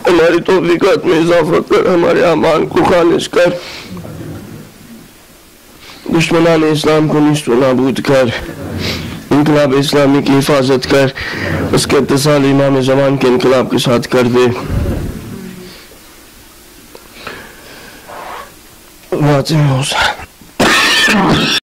हमारी तौफीकात में इजाफा कर, हमारे आमान को खालिश कर, दुश्मनान इस्लाम को निस्त व नाबूद कर, इनकलाब इस्लामी की हिफाजत कर, उसके इत्तिसाल इमाम ज़मान के इनकलाब के साथ कर दे। वातिम हुसैन।